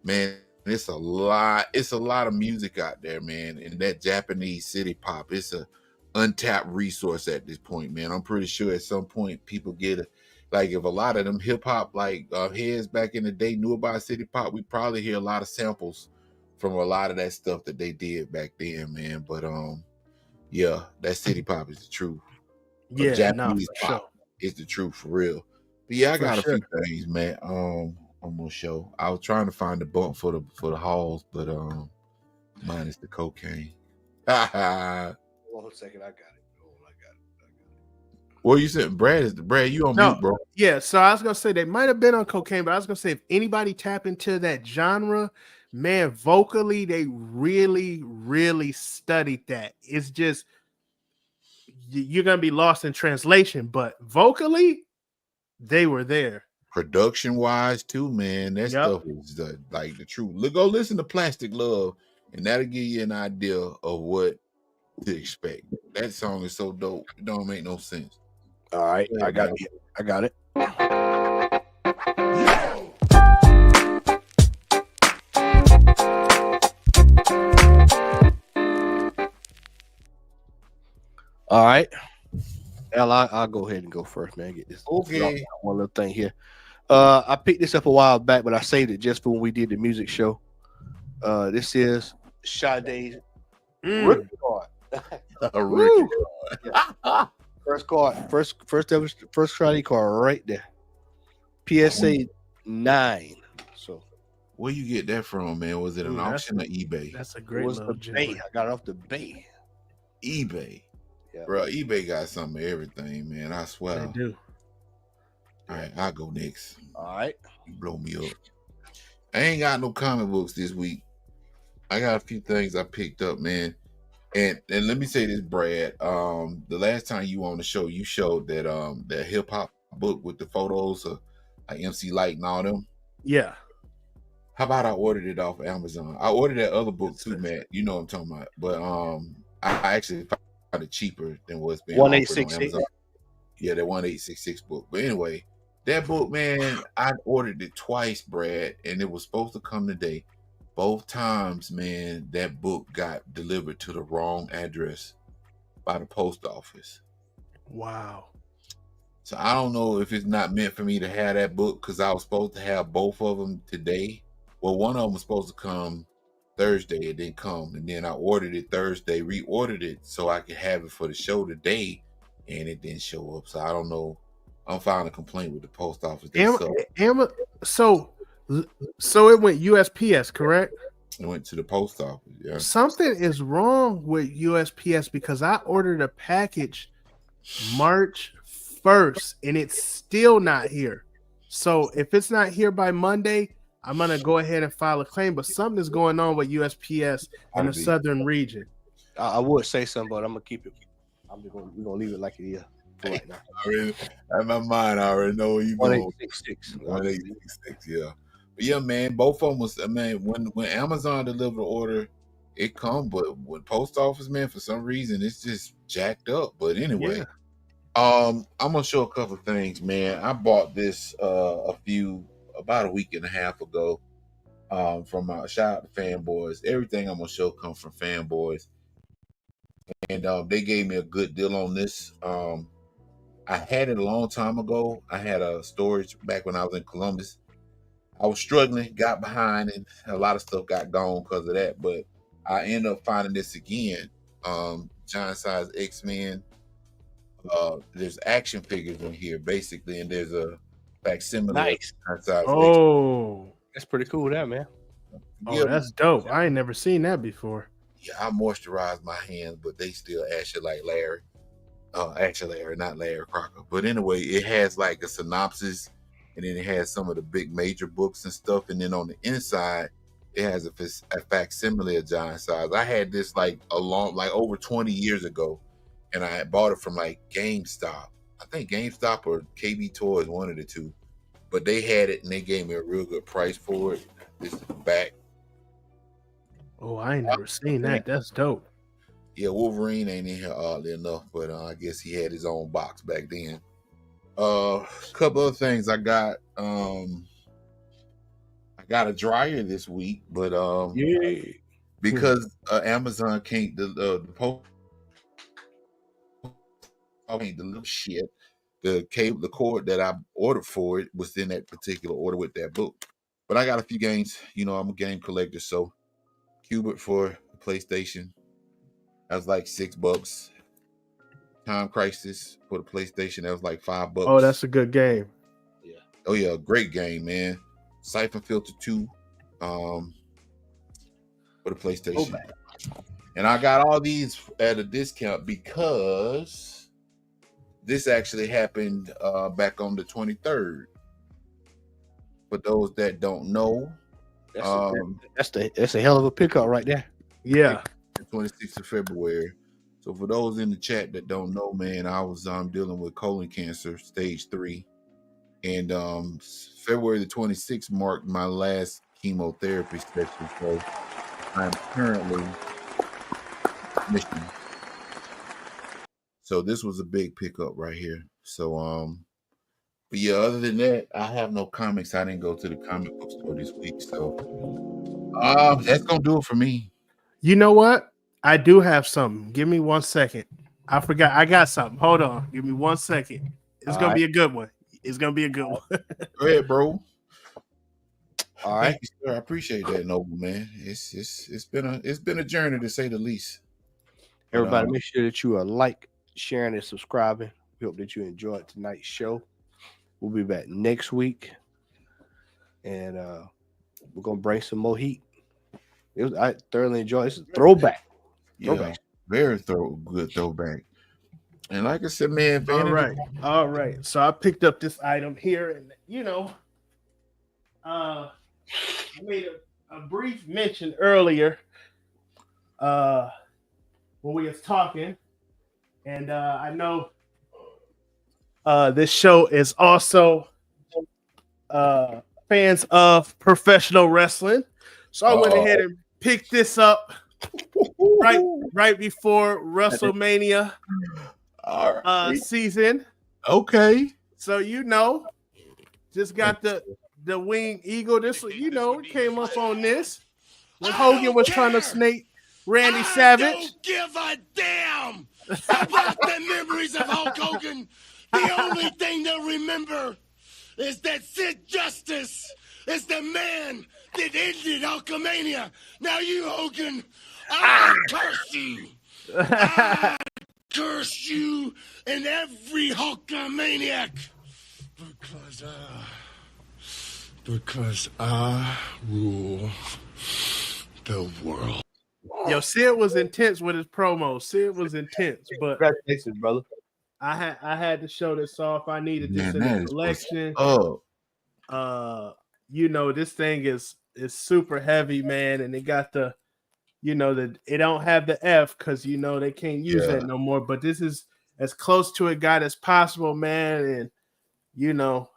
Man, it's a lot of music out there, man. And that Japanese city pop, it's a untapped resource at this point, man. I'm pretty sure at some point people get it. Like if a lot of them hip hop heads back in the day knew about city pop, we probably hear a lot of samples from a lot of that stuff that they did back then, man. But yeah, that city pop is the truth.
Yeah,
Japanese
for
pop is the truth for real. But yeah, I got a few things, man. I'm gonna show. I was trying to find the bump for the halls, but Minus the cocaine.
Hold on a second, I got it.
Well, you said Brad, you on
No,
mute, bro.
yeah. So I was gonna say they might have been on cocaine, but I was gonna say if anybody tap into that genre, man, vocally they really, really studied that. It's just you're gonna be lost in translation, but vocally they were there.
Production wise, too, man. That
Yep.
stuff is like the truth. Look, go listen to Plastic Love, and that'll give you an idea of what to expect. That song is so dope. It don't make no sense.
All right,
Go ahead,
I got it. All right. Al, I'll go ahead and go first, man. Get this.
Okay.
One little thing here. I picked this up a while back, but I saved it just for when we did the music show. This is Sade's rookie card.
A rookie.
First card, first Sade card right there. PSA 9. So
where you get that from, man? Was it an auction or eBay?
That's a great
little Bay. I got it off the Bay.
eBay.
Yeah.
Bro, eBay got some of everything, man. I swear.
They do.
All right, I'll go next.
All right.
You blow me up. I ain't got no comic books this week. I got a few things I picked up, man. And let me say this, Brad. The last time you were on the show, you showed that that hip hop book with the photos of like MC Light and all them.
Yeah.
How about I ordered it off Amazon? I ordered that other book too, Matt. You know what I'm talking about. But I actually found it cheaper than what's been offered on Amazon. Yeah, that 1866 book. But anyway, that book, man, I ordered it twice, Brad, and it was supposed to come today. Both times, man, that book got delivered to the wrong address by the post office.
Wow.
So I don't know if it's not meant for me to have that book because I was supposed to have both of them today. Well, one of them was supposed to come Thursday. It didn't come. And then I ordered it Thursday, reordered it so I could have it for the show today. And it didn't show up. So I don't know. I'm filing a complaint with the post office.
So it went USPS, correct?
It went to the post office. Yeah.
Something is wrong with USPS because I ordered a package March 1st and it's still not here. So if it's not here by Monday, I'm gonna go ahead and file a claim. But something is going on with USPS in the southern region.
I would say something, but I'm gonna keep it. We're gonna leave it like it is for right now.
In my mind, I already know where you going.
1866.
1866, yeah. But yeah, man, both of them was. I mean, when Amazon delivered the order, it come, but with post office, man, for some reason, it's just jacked up. But anyway, I'm gonna show a couple of things, man. I bought this about a week and a half ago from shout out to Fanboys. Everything I'm gonna show comes from Fanboys. And they gave me a good deal on this. I had it a long time ago. I had a storage back when I was in Columbus. I was struggling, got behind, and a lot of stuff got gone because of that. But I ended up finding this again. Giant size X-Men. There's action figures in here, basically, and there's a facsimile.
Nice.
Oh,
that's pretty cool, that man.
Oh, that's dope. I ain't never seen that before.
Yeah, I moisturize my hands, but they still ashy like Larry. Actually, Larry, not Larry Crocker. But anyway, it has like a synopsis, and then it has some of the big major books and stuff. And then on the inside, it has a facsimile of Giant Size. I had this like over 20 years ago, and I had bought it from like GameStop. I think GameStop or KB Toys, one of the two. But they had it, and they gave me a real good price for it. This is the back.
Oh, I ain't never seen that. That's dope.
Yeah, Wolverine ain't in here oddly enough, but I guess he had his own box back then. A couple other things I got. I got a dryer this week, but because Amazon can't the post can't deliver shit. The cord that I ordered for it was in that particular order with that book. But I got a few games. You know, I'm a game collector, so Cubert for the PlayStation. That was like $6. Time Crisis for the PlayStation. That was like $5.
Oh, that's a good game.
Yeah.
Oh yeah, great game, man. Siphon Filter 2. What for the PlayStation. And I got all these at a discount because this actually happened back on the 23rd. For those that don't know,
that's a hell of a pickup right there.
Yeah.
The 26th of February. So for those in the chat that don't know, man, I was dealing with colon cancer, stage 3. And February the 26th marked my last chemotherapy session. So I'm currently missing. So this was a big pickup right here. So but yeah, other than that, I have no comics. I didn't go to the comic book store this week. So that's gonna do it for me.
You know what? I do have something. Give me 1 second. I forgot. I got something. Hold on. Give me 1 second. It's gonna be a good one. It's gonna be a good one.
Go ahead, bro.
All right.
Thank you, sir. I appreciate that, Noble man. It's been a journey to say the least.
Everybody, make sure that you are sharing, and subscribing. We hope that you enjoyed tonight's show. We'll be back next week, and we're gonna bring some more heat. I thoroughly enjoyed it. It's a throwback.
Yeah, very good throwback. And like I said, man,
all right. So I picked up this item here, and I made a brief mention earlier when we was talking, and I know this show is also fans of professional wrestling, so I went ahead and picked this up right before WrestleMania season.
Okay,
so just got the winged eagle. This came up on this when Hogan was trying to snake Randy Savage.
I don't give a damn about the memories of Hulk Hogan. The only thing they'll remember is that Sid Justice is the man that ended Hulkamania. Now you, Hogan, I curse you. I curse you and every Hulkamaniac because I rule the world.
Yo, Sid was intense with his promo. Sid was intense, but
congratulations, brother.
I had to show this off. I needed this in the collection. This thing is super heavy, man, and it got the it don't have the F because they can't use that no more. But this is as close to a guy as possible, man. And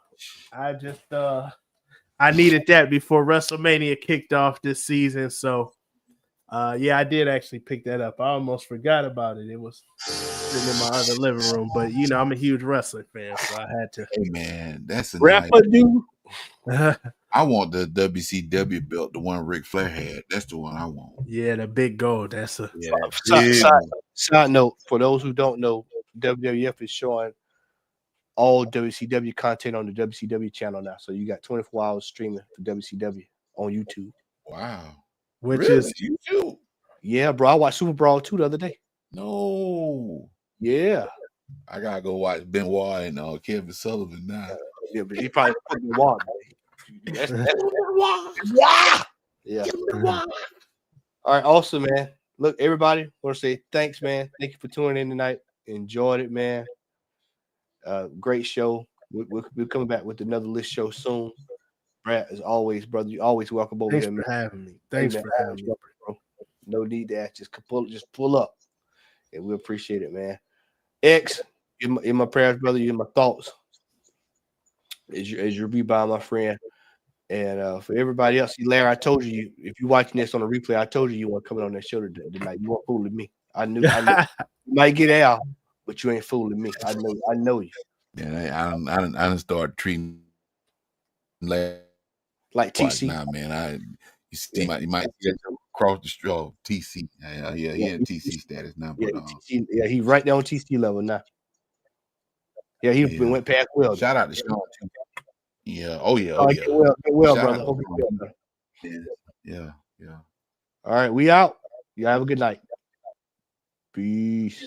I just I needed that before WrestleMania kicked off this season. So I did actually pick that up. I almost forgot about it. It was sitting in my other living room. But I'm a huge wrestling fan, so I had to.
Hey man, that's a
dude.
I want the WCW belt, the one Ric Flair had. That's the one I want.
Yeah, the big gold. That's a
side note for those who don't know. WWF is showing all WCW content on the WCW channel now. So you got 24 hours streaming for WCW on YouTube.
Wow.
Which is
YouTube?
Yeah, bro. I watched Super Brawl 2 the other day.
No.
Yeah.
I gotta go watch Benoit and Kevin Sullivan now.
Yeah, but he probably put Benoit. That's yeah. All right, awesome, man. Look, everybody, I want to say thanks, man. Thank you for tuning in tonight. Enjoyed it, man. Great show. We'll be coming back with another list show soon. Brad, as always, brother, you always welcome over
here.
Thanks
for having me. Thanks for having me,
bro. No need to ask. Just pull up, and we appreciate it, man. X, in my prayers, brother. You in my thoughts. As you rebound, my friend. And for everybody else, Larry, I told you if you're watching this on a replay, I told you weren't coming on that show tonight. You weren't fooling me. I knew you might get out, but you ain't fooling me. I know you.
Yeah, I didn't start treating
like TC.
Nah, man. You might get across the straw. TC. He in TC status now. But
TC, he's right there on TC level now. Yeah, he went past well.
Shout out to Sean too. Yeah. Oh yeah.
Get well, brother.
Yeah.
All right, we out. You have a good night. Peace.